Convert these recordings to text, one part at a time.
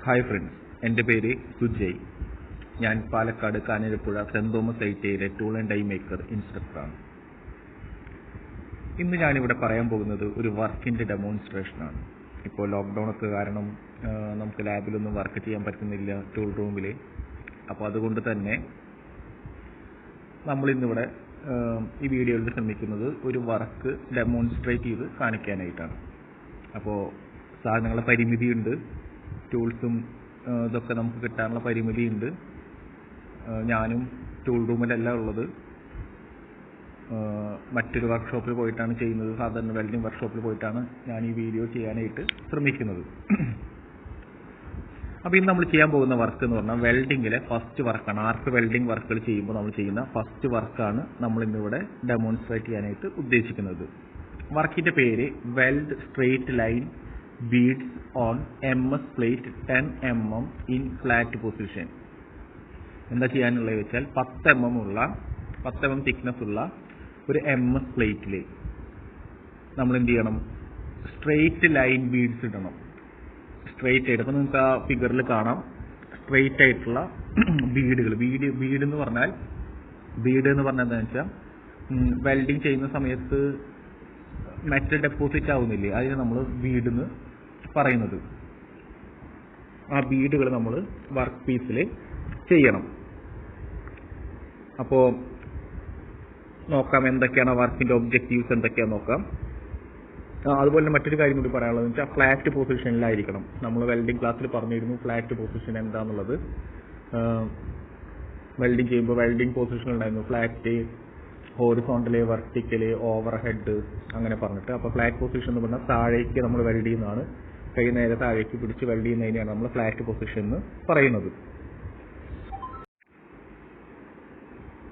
Hi friends, എൻ്റെ പേര് സുജയ്. ഞാൻ പാലക്കാട് കാഞ്ഞിരപ്പുഴ സെൻറ് തോമസ് ഐറ്റിഐയിലെ ടൂൾ ആൻഡ് ഡൈ മേക്കർ ഇൻസ്ട്രക്ടറാണ്. ഇന്ന് ഞാനിവിടെ പറയാൻ പോകുന്നത് ഒരു വർക്കിൻ്റെ ഡെമോൺസ്ട്രേഷനാണ്. ഇപ്പോൾ ലോക്ക്ഡൗൺ ഒക്കെ കാരണം നമുക്ക് ലാബിലൊന്നും വർക്ക് ചെയ്യാൻ പറ്റുന്നില്ല ടൂൾ റൂമിൽ. അപ്പോൾ അതുകൊണ്ട് തന്നെ നമ്മളിന്നിവിടെ ഈ വീഡിയോയിൽ ശ്രമിക്കുന്നത് ഒരു വർക്ക് ഡെമോൺസ്ട്രേറ്റ് ചെയ്ത് കാണിക്കാനായിട്ടാണ്. അപ്പോൾ സാധനങ്ങളുടെ പരിമിതിയുണ്ട്, ടൂൾസും ഇതൊക്കെ നമുക്ക് കിട്ടാനുള്ള പരിമിതിയുണ്ട്. ഞാനും ടൂൾ റൂമിലല്ല ഉള്ളത്, മറ്റൊരു വർക്ക്ഷോപ്പിൽ പോയിട്ടാണ് ചെയ്യുന്നത്. സാധാരണ വെൽഡിംഗ് വർക്ക്ഷോപ്പിൽ പോയിട്ടാണ് ഞാൻ ഈ വീഡിയോ ചെയ്യാനായിട്ട് ശ്രമിക്കുന്നത്. അപ്പോൾ ഇന്ന് നമ്മൾ ചെയ്യാൻ പോകുന്ന വർക്ക് എന്ന് പറഞ്ഞാൽ വെൽഡിങ്ങിലെ ഫസ്റ്റ് വർക്കാണ്. ആർക്ക് വെൽഡിംഗ് വർക്കുകൾ ചെയ്യുമ്പോൾ നമ്മൾ ചെയ്യുന്ന ഫസ്റ്റ് വർക്കാണ് നമ്മൾ ഇന്നിവിടെ ഡെമോൺസ്ട്രേറ്റ് ചെയ്യാനായിട്ട് ഉദ്ദേശിക്കുന്നത്. വർക്കിൻ്റെ പേര് weld straight line beads on MS plate 10 mm in flat position. എന്താ ചെയ്യാനുള്ളത് വെച്ചാൽ 10 mm തിക്നെസ് ഉള്ള ഒരു MS പ്ലേറ്റിൽ നമ്മൾ എന്ത് ചെയ്യണം? സ്ട്രെയിറ്റ് ലൈൻ ബീഡ്സ് ഇടണം. സ്ട്രെയിറ്റ് ആയിട്ട്, അപ്പോൾ നിങ്ങൾക്ക് ആ ഫിഗറിൽ കാണാം, സ്ട്രെയിറ്റ് ആയിട്ടുള്ള ബീഡുകൾ. ബീഡ് എന്ന് പറഞ്ഞാൽ എന്താണെന്ന് വെച്ചാൽ വെൽഡിങ് ചെയ്യുന്ന സമയത്ത് മെറ്റൽ ഡെപ്പോസിറ്റ് ആവുന്നില്ലേ, അതിന് നമ്മൾ ബീഡ് എന്ന് പറയുന്നത്. ആ ബീഡുകൾ നമ്മൾ വർക്ക് പീസിൽ ചെയ്യണം. അപ്പോൾ നോക്കാം എന്തൊക്കെയാണ് വർക്കിൻ്റെ ഒബ്ജക്റ്റീവ്സ് എന്തൊക്കെയാണെന്ന് നോക്കാം. അതുപോലെ തന്നെ മറ്റൊരു കാര്യം കൂടി പറയാനുള്ളത് വെച്ചാൽ ഫ്ലാറ്റ് പൊസിഷനിലായിരിക്കണം. നമ്മൾ വെൽഡിംഗ് ക്ലാസ്സിൽ പറഞ്ഞിരുന്നു ഫ്ലാറ്റ് പൊസിഷൻ എന്താണെന്നുള്ളത്. വെൽഡിംഗ് ചെയ്യുമ്പോൾ വെൽഡിംഗ് പൊസിഷൻ ഉണ്ടായിരുന്നു, flat, horizontal, vertical, over head, അങ്ങനെ പറഞ്ഞിട്ട്. അപ്പോൾ ഫ്ലാറ്റ് പൊസിഷൻ എന്ന് പറഞ്ഞാൽ താഴേക്ക് നമ്മൾ വെൽഡ് ചെയ്യുന്നതാണ്. കൈ നേരെ താഴേക്ക് പിടിച്ച് വെൽഡ് ചെയ്യുന്നതിനെയാണ് നമ്മൾ ഫ്ലാറ്റ് പൊസിഷൻ എന്ന് പറയുന്നത്.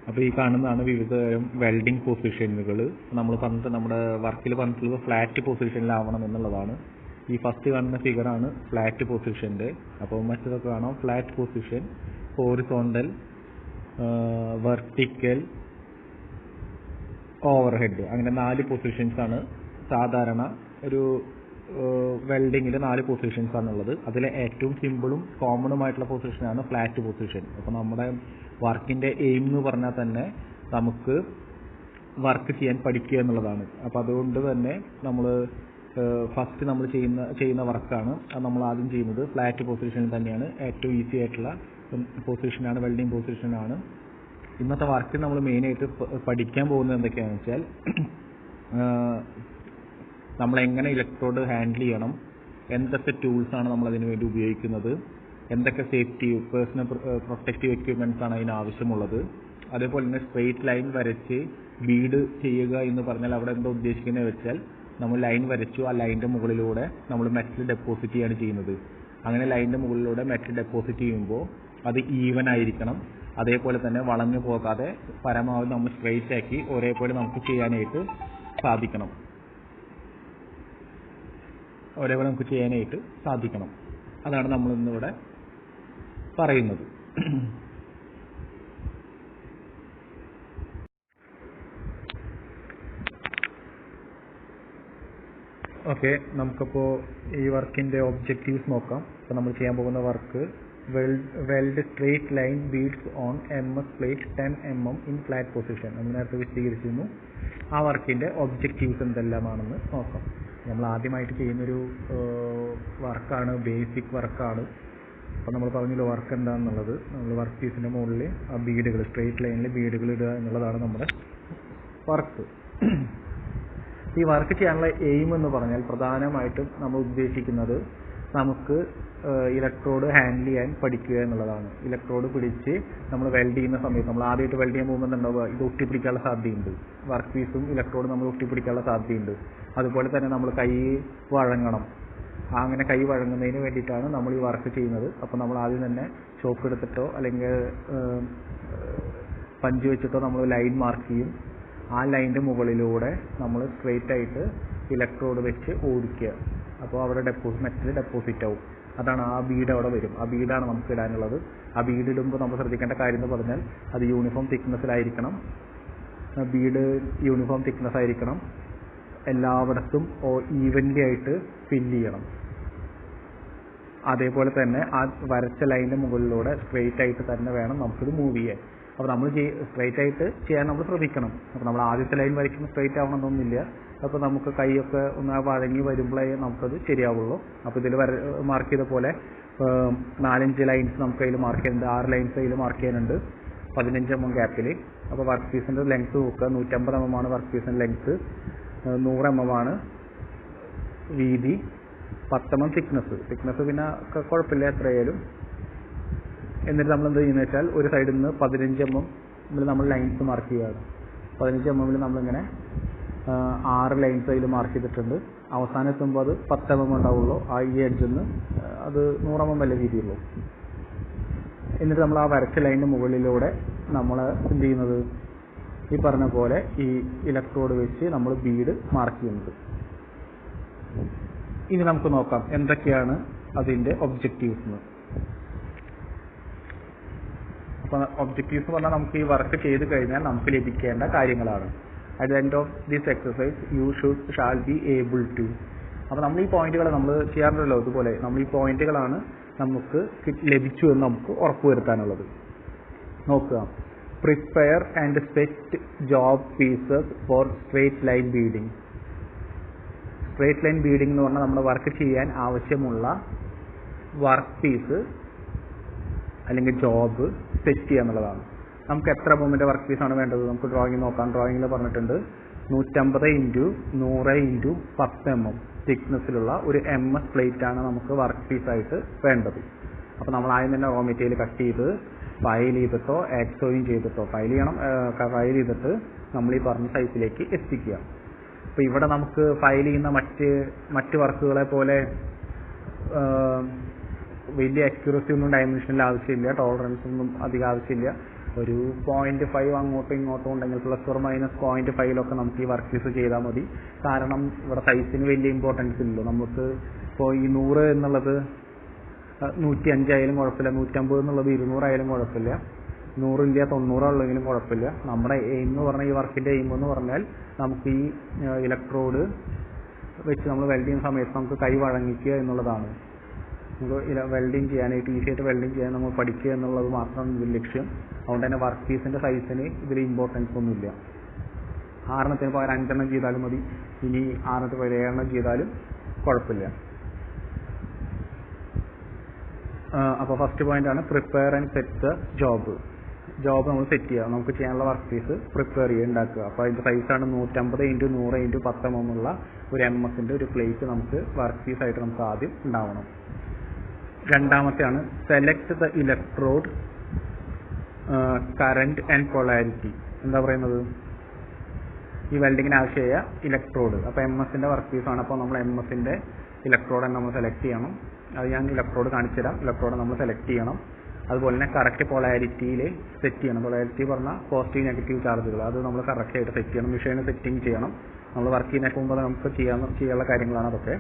അപ്പോൾ ഈ കാണുന്നതാണ് വിവിധ തരം വെൽഡിംഗ് പൊസിഷനുകൾ. നമ്മൾ പറഞ്ഞിട്ട് നമ്മുടെ വർക്കിൽ പറഞ്ഞിട്ടുള്ളത് ഫ്ലാറ്റ് പൊസിഷനിലാവണം എന്നുള്ളതാണ്. ഈ ഫസ്റ്റ് കാണുന്ന ഫിഗറാണ് ഫ്ലാറ്റ് പൊസിഷൻ്റെ. അപ്പോൾ മറ്റൊക്കെ കാണാം flat position, horizontal, vertical, overhead, അങ്ങനെ 4 പൊസിഷൻസ് ആണ് സാധാരണ ഒരു വെൽഡിങ്ങിൽ 4 പൊസിഷൻസ് ആണുള്ളത്. അതിലെ ഏറ്റവും സിമ്പിളും കോമണുമായിട്ടുള്ള പൊസിഷനാണ് ഫ്ലാറ്റ് പൊസിഷൻ. അപ്പോൾ നമ്മുടെ വർക്കിൻ്റെ എയിം എന്ന് പറഞ്ഞാൽ തന്നെ നമുക്ക് വർക്ക് ചെയ്യാൻ പഠിക്കുക എന്നുള്ളതാണ്. അപ്പോൾ അതുകൊണ്ട് തന്നെ നമ്മൾ ഫസ്റ്റ് നമ്മൾ ചെയ്യുന്ന വർക്കാണ് അത് നമ്മൾ ആദ്യം ചെയ്യുന്നത് ഫ്ലാറ്റ് പൊസിഷനിൽ തന്നെയാണ്. ഏറ്റവും ഈസി ആയിട്ടുള്ള പൊസിഷനാണ്, വെൽഡിംഗ് പൊസിഷനാണ്. ഇന്നത്തെ വർക്കിൽ നമ്മൾ മെയിനായിട്ട് പഠിക്കാൻ പോകുന്നത് എന്തൊക്കെയാണെന്ന് വെച്ചാൽ നമ്മളെങ്ങനെ ഇലക്ട്രോഡ് ഹാൻഡിൽ ചെയ്യണം, എന്തൊക്കെ ടൂൾസാണ് നമ്മളതിന് വേണ്ടി ഉപയോഗിക്കുന്നത്, എന്തൊക്കെ സേഫ്റ്റി പേഴ്സണൽ പ്രൊട്ടക്റ്റീവ് എക്യുപ്മെൻറ്റ്സ് ആണ് അതിന് ആവശ്യമുള്ളത്. അതേപോലെ തന്നെ സ്ട്രെയിറ്റ് ലൈൻ വരച്ച് ബീഡ് ചെയ്യുക എന്ന് പറഞ്ഞാൽ അവിടെ എന്താ ഉദ്ദേശിക്കുന്നത് വെച്ചാൽ നമ്മൾ ലൈൻ വരച്ചു, ആ ലൈനിൻ്റെ മുകളിലൂടെ നമ്മൾ മെറ്റൽ ഡെപ്പോസിറ്റ് ചെയ്യാണ് ചെയ്യുന്നത്. അങ്ങനെ ലൈനിൻ്റെ മുകളിലൂടെ മെറ്റൽ ഡെപ്പോസിറ്റ് ചെയ്യുമ്പോൾ അത് ഈവൻ ആയിരിക്കണം. അതേപോലെ തന്നെ വളഞ്ഞു പോകാതെ പരമാവധി നമ്മൾ സ്ട്രെയിറ്റ് ആക്കി ഒരേപോലെ നമുക്ക് ചെയ്യാനായിട്ട് സാധിക്കണം. അതാണ് നമ്മൾ ഇന്നിവിടെ പറയുന്നത്. ഓക്കെ, നമുക്കപ്പോൾ ഈ വർക്കിൻ്റെ ഒബ്ജക്റ്റീവ്സ് നോക്കാം. അപ്പോൾ നമ്മൾ ചെയ്യാൻ പോകുന്ന work weld straight line beads on MS plate 10 mm in flat position. നമ്മൾ നേരത്തെ വിശദീകരിച്ചിരുന്നു. ആ വർക്കിൻ്റെ ഒബ്ജക്റ്റീവ്സ് എന്തെല്ലാമാണെന്ന് നോക്കാം. നമ്മൾ ആദ്യമായിട്ട് ചെയ്യുന്നൊരു വർക്കാണ്, ബേസിക് വർക്കാണ്. അപ്പോൾ നമ്മൾ പറഞ്ഞല്ലോ വർക്ക് എന്താണെന്നുള്ളത്. നമ്മൾ വർക്ക് പീസിൻ്റെ മുകളിൽ ആ ബീഡുകൾ, സ്ട്രെയിറ്റ് ലൈനിൽ ബീഡുകൾ ഇടുക എന്നുള്ളതാണ് നമ്മുടെ വർക്ക്. ഈ വർക്ക് ചെയ്യാനുള്ള എയിം എന്ന് പറഞ്ഞാൽ പ്രധാനമായിട്ടും നമ്മൾ ഉദ്ദേശിക്കുന്നത് നമുക്ക് ഇലക്ട്രോഡ് ഹാൻഡിൽ ചെയ്യാൻ പഠിക്കുക എന്നുള്ളതാണ്. ഇലക്ട്രോഡ് പിടിച്ച് നമ്മൾ വെൽഡ് ചെയ്യുന്ന സമയത്ത്, നമ്മൾ ആദ്യമായിട്ട് വെൽഡ് ചെയ്യാൻ പോകുമ്പോൾ ഉണ്ടാവുക ഇത് ഒട്ടിപ്പിടിക്കാനുള്ള സാധ്യതയുണ്ട്. വർക്ക് പീസും ഇലക്ട്രോഡ് നമ്മൾ ഒട്ടിപ്പിടിക്കാനുള്ള സാധ്യതയുണ്ട്. അതുപോലെ തന്നെ നമ്മൾ കൈ വഴങ്ങണം. അങ്ങനെ കൈ വഴങ്ങുന്നതിന് വേണ്ടിയിട്ടാണ് നമ്മൾ ഈ വർക്ക് ചെയ്യുന്നത്. അപ്പോൾ നമ്മൾ ആദ്യം തന്നെ ചോക്ക് എടുത്തിട്ടോ അല്ലെങ്കിൽ പഞ്ച് വെച്ചിട്ടോ നമ്മൾ ലൈൻ മാർക്ക് ചെയ്യും. ആ ലൈനിൻ്റെ മുകളിലൂടെ നമ്മൾ സ്ട്രെയിറ്റ് ആയിട്ട് ഇലക്ട്രോഡ് വെച്ച് ഓടിക്കുക. അപ്പോൾ അവിടെ മെറ്റൽ ഡെപ്പോസിറ്റ് ആവും. അതാണ് ആ ബീഡ് അവിടെ വരും. ആ ബീഡാണ് നമുക്ക് ഇടാനുള്ളത്. ആ ബീഡ് ഇടുമ്പോൾ നമ്മൾ ശ്രദ്ധിക്കേണ്ട കാര്യം എന്ന് പറഞ്ഞാൽ അത് യൂണിഫോം തിക്നെസ്സിലായിരിക്കണം. ബീഡ് യൂണിഫോം തിക്നെസ് ആയിരിക്കണം. എല്ലായിടത്തും ഈവൻലി ആയിട്ട് ഫില്ല് ചെയ്യണം. അതേപോലെ തന്നെ ആ വരച്ച ലൈനിൻ്റെ മുകളിലൂടെ സ്ട്രെയിറ്റ് ആയിട്ട് തന്നെ വേണം നമുക്കിത് മൂവ് ചെയ്യാൻ. അപ്പോൾ നമ്മൾ സ്ട്രെയിറ്റ് ആയിട്ട് ചെയ്യാൻ നമ്മൾ ശ്രമിക്കണം. അപ്പോൾ നമ്മൾ ആദ്യത്തെ ലൈൻ വരയ്ക്കുമ്പോൾ സ്ട്രെയിറ്റ് ആവണമെന്നൊന്നുമില്ല. അപ്പോൾ നമുക്ക് കൈയൊക്കെ ഒന്ന് വഴങ്ങി വരുമ്പോഴേ നമുക്കത് ശരിയാവുള്ളൂ. അപ്പോൾ ഇതിൽ മാർക്ക് ചെയ്ത പോലെ 4-5 ലൈൻസ് നമുക്ക് അതിൽ മാർക്ക് ചെയ്യുന്നുണ്ട്, 6 ലൈൻസ് അതിൽ മാർക്ക് ചെയ്യാനുണ്ട് 15 mm ഗ്യാപ്പിൽ. അപ്പോൾ വർക്ക് പീസിൻ്റെ ലെങ്ത്ത് നോക്കുക, 150 mm ആണ് വർക്ക് പീസിൻ്റെ ലെങ്ത്ത്, 100 mm ആണ് വീതി, 10 mm തിക്നെസ് പിന്നെ കുഴപ്പമില്ല എത്രയായാലും. എന്നിട്ട് നമ്മൾ എന്ത് ചെയ്യുന്നത് വെച്ചാൽ ഒരു സൈഡിൽ നിന്ന് 15 mm നമ്മൾ ലൈൻസ് മാർക്ക് ചെയ്യുകയാണ്. 15 mm നമ്മളിങ്ങനെ 6 ലൈൻസ് അതിൽ മാർക്ക് ചെയ്തിട്ടുണ്ട്. അവസാനം എത്തുമ്പോൾ അത് 10 mm ഉണ്ടാവുള്ളൂ. ആ ഈ എഡ്ജിൽ നിന്ന് അത് 100 mm വല്ല രീതിയുള്ളൂ. എന്നിട്ട് നമ്മൾ ആ വരച്ച ലൈനിൻ്റെ മുകളിലൂടെ നമ്മൾ എന്ത് ചെയ്യുന്നത്, ഈ പറഞ്ഞ പോലെ ഈ ഇലക്ട്രോഡ് വെച്ച് നമ്മൾ ബീഡ് മാർക്ക് ചെയ്യുന്നത്. ഇനി നമുക്ക് നോക്കാം എന്തൊക്കെയാണ് അതിൻ്റെ ഒബ്ജക്റ്റീവ്സ് എന്ന്. അപ്പോൾ ഒബ്ജക്റ്റീവ്സ് പറഞ്ഞാൽ നമുക്ക് ഈ വർക്ക് ചെയ്ത് കഴിഞ്ഞാൽ നമുക്ക് ലഭിക്കേണ്ട കാര്യങ്ങളാണ്. At the end of this exercise you shall be able to. അപ്പോൾ നമ്മൾ ഈ പോയിന്റുകൾ നമ്മൾ ചെയ്യാറുണ്ടല്ലോ, ഇതുപോലെ നമ്മൾ ഈ പോയിന്റുകളാണ് നമുക്ക് ലഭിച്ചു എന്ന് നമുക്ക് ഉറപ്പുവരുത്താനുള്ളത്. നോക്കുക, prepare and set job pieces for straight line beading. Straight line beading എന്ന് പറഞ്ഞാൽ നമ്മൾ വർക്ക് ചെയ്യാൻ ആവശ്യമുള്ള വർക്ക് പീസ് അല്ലെങ്കിൽ ജോബ് സെറ്റ് ചെയ്യുക എന്നുള്ളതാണ്. നമുക്ക് എത്ര എംഎമ്മിൻ്റെ വർക്ക് പീസാണ് വേണ്ടത് നമുക്ക് ഡ്രോയിങ് നോക്കാം. ഡ്രോയിങ്ങിൽ പറഞ്ഞിട്ടുണ്ട് 150 × 100 × 10 mm തിക്നെസ്സിലുള്ള ഒരു MS പ്ലേറ്റ് ആണ് നമുക്ക് വർക്ക് പീസായിട്ട് വേണ്ടത്. അപ്പോൾ നമ്മൾ ആദ്യം തന്നെ റോ മെറ്റീരിയൽ കട്ട് ചെയ്ത് ഫയൽ ചെയ്തിട്ടോ എക്സോയിൻ ചെയ്തിട്ടോ ഫയൽ ചെയ്തിട്ട് നമ്മൾ ഈ പറഞ്ഞ സൈസിലേക്ക് എത്തിക്കുക. അപ്പോൾ ഇവിടെ നമുക്ക് ഫയൽ ചെയ്യുന്ന മറ്റ് വർക്കുകളെ പോലെ വലിയ അക്യൂറസി ഒന്നും ഡയമെൻഷനിൽ ആവശ്യമില്ല, ടോളറൻസ് ഒന്നും അധികം ആവശ്യമില്ല. ഒരു 0.5 അങ്ങോട്ടും ഇങ്ങോട്ടും ഉണ്ടെങ്കിൽ ±0.5 നമുക്ക് ഈ വർക്ക് പീസ് ചെയ്താൽ മതി. കാരണം ഇവിടെ സൈസിന് വലിയ ഇമ്പോർട്ടൻസ് ഇല്ലല്ലോ. നമുക്ക് ഇപ്പോൾ ഈ 100 എന്നുള്ളത് 105 ആയാലും കുഴപ്പമില്ല, 150 എന്നുള്ളത് 200 ആയാലും കുഴപ്പമില്ല, 100 ഇല്ല 90 ഉള്ളെങ്കിലും കുഴപ്പമില്ല. നമ്മുടെ എയിം എന്ന് പറഞ്ഞാൽ ഈ വർക്കിൻ്റെ എയിം എന്ന് പറഞ്ഞാൽ നമുക്ക് ഈ ഇലക്ട്രോഡ് വെച്ച് നമ്മൾ വെൽഡ് ചെയ്യുന്ന സമയത്ത് നമുക്ക് കൈ വഴങ്ങിക്കുക എന്നുള്ളതാണ്. നമുക്ക് വെൽഡിങ് ചെയ്യാനായിട്ട് ഈസിയായിട്ട് വെൽഡിങ് ചെയ്യാൻ നമ്മൾ പഠിക്കുക എന്നുള്ളത് മാത്രമാണ് ഇതിൽ ലക്ഷ്യം. അതുകൊണ്ട് തന്നെ വർക്ക് പീസിൻ്റെ സൈസിന് ഇതിൽ ഇമ്പോർട്ടൻസ് ഒന്നുമില്ല. 6 പകരം 5 ചെയ്താലും മതി, ഇനി 6 പകരം 7 ചെയ്താലും കുഴപ്പമില്ല. അപ്പോൾ ഫസ്റ്റ് പോയിന്റ് ആണ് prepare and set the job നമ്മൾ സെറ്റ് ചെയ്യുക. നമുക്ക് ചെയ്യാനുള്ള വർക്ക് പീസ് പ്രിപ്പയർ ചെയ്യുക, ഉണ്ടാക്കുക. അപ്പോൾ അതിൻ്റെ സൈസാണ് 150 × 100 × 10 mm ഉള്ള ഒരു MS-ൻ്റെ ഒരു പ്ലേറ്റ് നമുക്ക് വർക്ക് പീസായിട്ട് നമുക്ക് ആദ്യം ഉണ്ടാവണം. രണ്ടാമത്തെയാണ് select the electrode current and polarity. എന്താ പറയുന്നത്, ഈ വെൽഡിങ്ങിന് ആവശ്യമായ ഇലക്ട്രോഡ്. അപ്പോൾ MS-ൻ്റെ വർക്ക് പീസാണ്. അപ്പോൾ നമ്മൾ MS-ൻ്റെ ഇലക്ട്രോഡ് നമ്മൾ സെലക്ട് ചെയ്യണം. അത് ഞാൻ ഇലക്ട്രോഡ് കാണിച്ചു തരാം. ഇലക്ട്രോഡ് നമ്മൾ സെലക്ട് ചെയ്യണം. അതുപോലെ തന്നെ കറക്റ്റ് പൊളാരിറ്റിയിൽ സെറ്റ് ചെയ്യണം. പൊളാരിറ്റി പറഞ്ഞാൽ പോസിറ്റീവ് നെഗറ്റീവ് ചാർജുകൾ, അത് നമ്മൾ കറക്റ്റായിട്ട് സെറ്റ് ചെയ്യണം. മെഷീന് സെറ്റിംഗ് ചെയ്യണം. നമ്മൾ വർക്ക് ചെയ്യുന്നതിന് മുമ്പ് നമുക്ക് ചെയ്യാനുള്ള കാര്യങ്ങളാണ് അതൊക്കെ.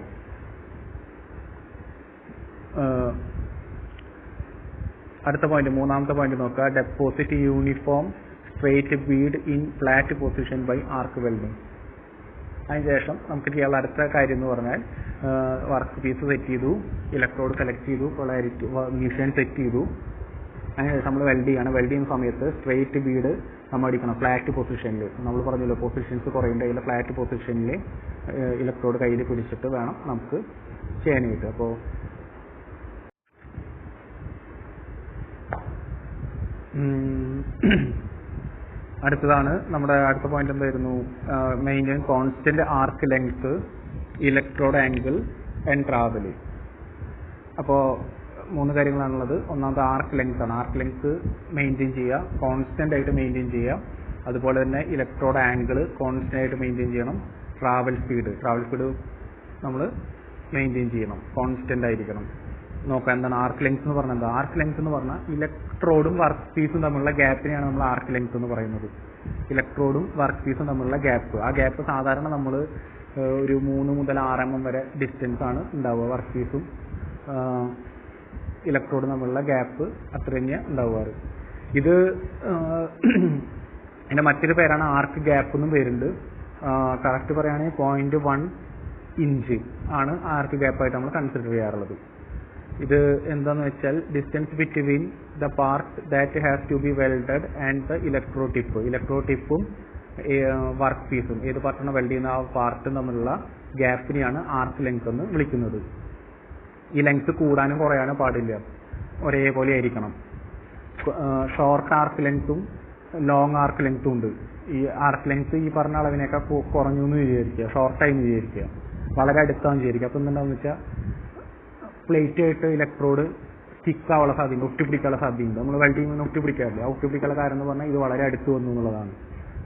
അടുത്ത പോയിന്റ്, മൂന്നാമത്തെ പോയിന്റ് നോക്കുക, deposit uniform straight bead in flat position by arc welding. അതിനുശേഷം നമുക്ക് ചെയ്യാനുള്ള അടുത്ത കാര്യം എന്ന് പറഞ്ഞാൽ വർക്ക് പീസ് സെറ്റ് ചെയ്തു, ഇലക്ട്രോഡ് സെലക്ട് ചെയ്തു, പൊളാരിറ്റി മെഷീൻ സെറ്റ് ചെയ്തു. അതിനുശേഷം നമ്മൾ വെൽഡ് ചെയ്യണം. വെൽഡ് ചെയ്യുന്ന സമയത്ത് സ്ട്രേറ്റ് ബീഡ് നമ്മൾ അടിക്കണം ഫ്ലാറ്റ് പൊസിഷനിൽ. നമ്മൾ പറഞ്ഞല്ലോ പൊസിഷൻസ് കുറേ ഉണ്ട്, അതിൽ ഫ്ലാറ്റ് പൊസിഷനിൽ ഇലക്ട്രോഡ് കയ്യിൽ പിടിച്ചിട്ട് വേണം നമുക്ക് ചെയ്യാനായിട്ട്. അപ്പോൾ അടുത്തതാണ് നമ്മുടെ അടുത്ത പോയിന്റ് എന്തായിരുന്നു, maintain constant arc length, electrode angle and travel. അപ്പോൾ 3 കാര്യങ്ങളാണുള്ളത്. ഒന്നാമത് ആർക്ക് ലെങ്ത് ആണ്. ആർക്ക് ലെങ്ത് മെയിൻറ്റെയിൻ ചെയ്യുക, കോൺസ്റ്റന്റ് ആയിട്ട് മെയിൻറ്റെയിൻ ചെയ്യുക. അതുപോലെ തന്നെ ഇലക്ട്രോഡ് ആംഗിൾ കോൺസ്റ്റന്റ് ആയിട്ട് മെയിൻറ്റെയിൻ ചെയ്യണം. ട്രാവൽ സ്പീഡ് നമ്മൾ മെയിൻറ്റെയിൻ ചെയ്യണം, കോൺസ്റ്റന്റ് ആയിരിക്കണം. നോക്കാം എന്താണ് ആർക്ക് ലെങ്ത് എന്ന് പറഞ്ഞാൽ. എന്താ ആർക്ക് ലെങ്ത് എന്ന് പറഞ്ഞാൽ ഇലക്ട്രോഡും വർക്ക് പീസും തമ്മിലുള്ള ഗ്യാപ്പിനെയാണ് നമ്മൾ ആർക്ക് ലെങ്ത് എന്ന് പറയുന്നത്. ഇലക്ട്രോഡും വർക്ക് പീസും തമ്മിലുള്ള ഗ്യാപ്പ്, ആ ഗ്യാപ്പ് സാധാരണ നമ്മൾ ഒരു 3 മുതൽ 6 mm വരെ ഡിസ്റ്റൻസ് ആണ് ഉണ്ടാവുക. വർക്ക് പീസും ഇലക്ട്രോഡും തമ്മിലുള്ള ഗ്യാപ്പ് അത്ര തന്നെ ഉണ്ടാവാറ്. ഇത് അതിൻ്റെ മറ്റൊരു പേരാണ് ആർക്ക് ഗ്യാപ്പ് എന്നും പേരുണ്ട്. കറക്റ്റ് പറയുകയാണെങ്കിൽ 0.1 ഇഞ്ച് ആണ് ആർക്ക് ഗ്യാപ്പായിട്ട് നമ്മൾ കൺസിഡർ ചെയ്യാറുള്ളത്. ഇത് എന്താണെന്ന് വെച്ചാൽ distance between the part that has to be welded and the electro ടിപ്പും വർക്ക് പീസും ഏത് പാർട്ടാണ് വെൽഡ് ചെയ്യുന്ന ആ പാർട്ടും തമ്മിലുള്ള ഗ്യാപ്പിനെയാണ് ആർക്ക് ലെങ്ത് എന്ന് വിളിക്കുന്നത്. ഈ ലെങ്ത് കൂടാനും കുറയാനും പാടില്ല, ഒരേപോലെ ആയിരിക്കണം. ഷോർട്ട് ആർക്ക് ലെങ്ത്തും ലോങ് ആർക്ക് ലെങ്ത്തും ഉണ്ട്. ഈ ആർക്ക് ലെങ്ത് ഈ പറഞ്ഞ അളവിനേക്കാൾ കുറഞ്ഞു എന്ന് വിചാരിക്കുക, ഷോർട്ടായി എന്ന് വിചാരിക്കുക, വളരെ അടുത്താന്ന് വിചാരിക്കുക. അപ്പം എന്താണെന്ന് വെച്ചാൽ പ്ലേറ്റ് ആയിട്ട് ഇലക്ട്രോഡ് സ്റ്റിക്കാവാനുള്ള സാധ്യതയുണ്ട്, ഒട്ടിപ്പിടിക്കാനുള്ള സാധ്യതയുണ്ട്. നമ്മൾ വെൽഡ് ചെയ്യുമ്പോൾ ഒട്ടിപ്പിടിക്കാറില്ല. ആ ഒട്ടിപ്പിടിക്കാനുള്ള കാരണം എന്ന് പറഞ്ഞാൽ ഇത് വളരെ അടുത്ത് വന്നു എന്നുള്ളതാണ്.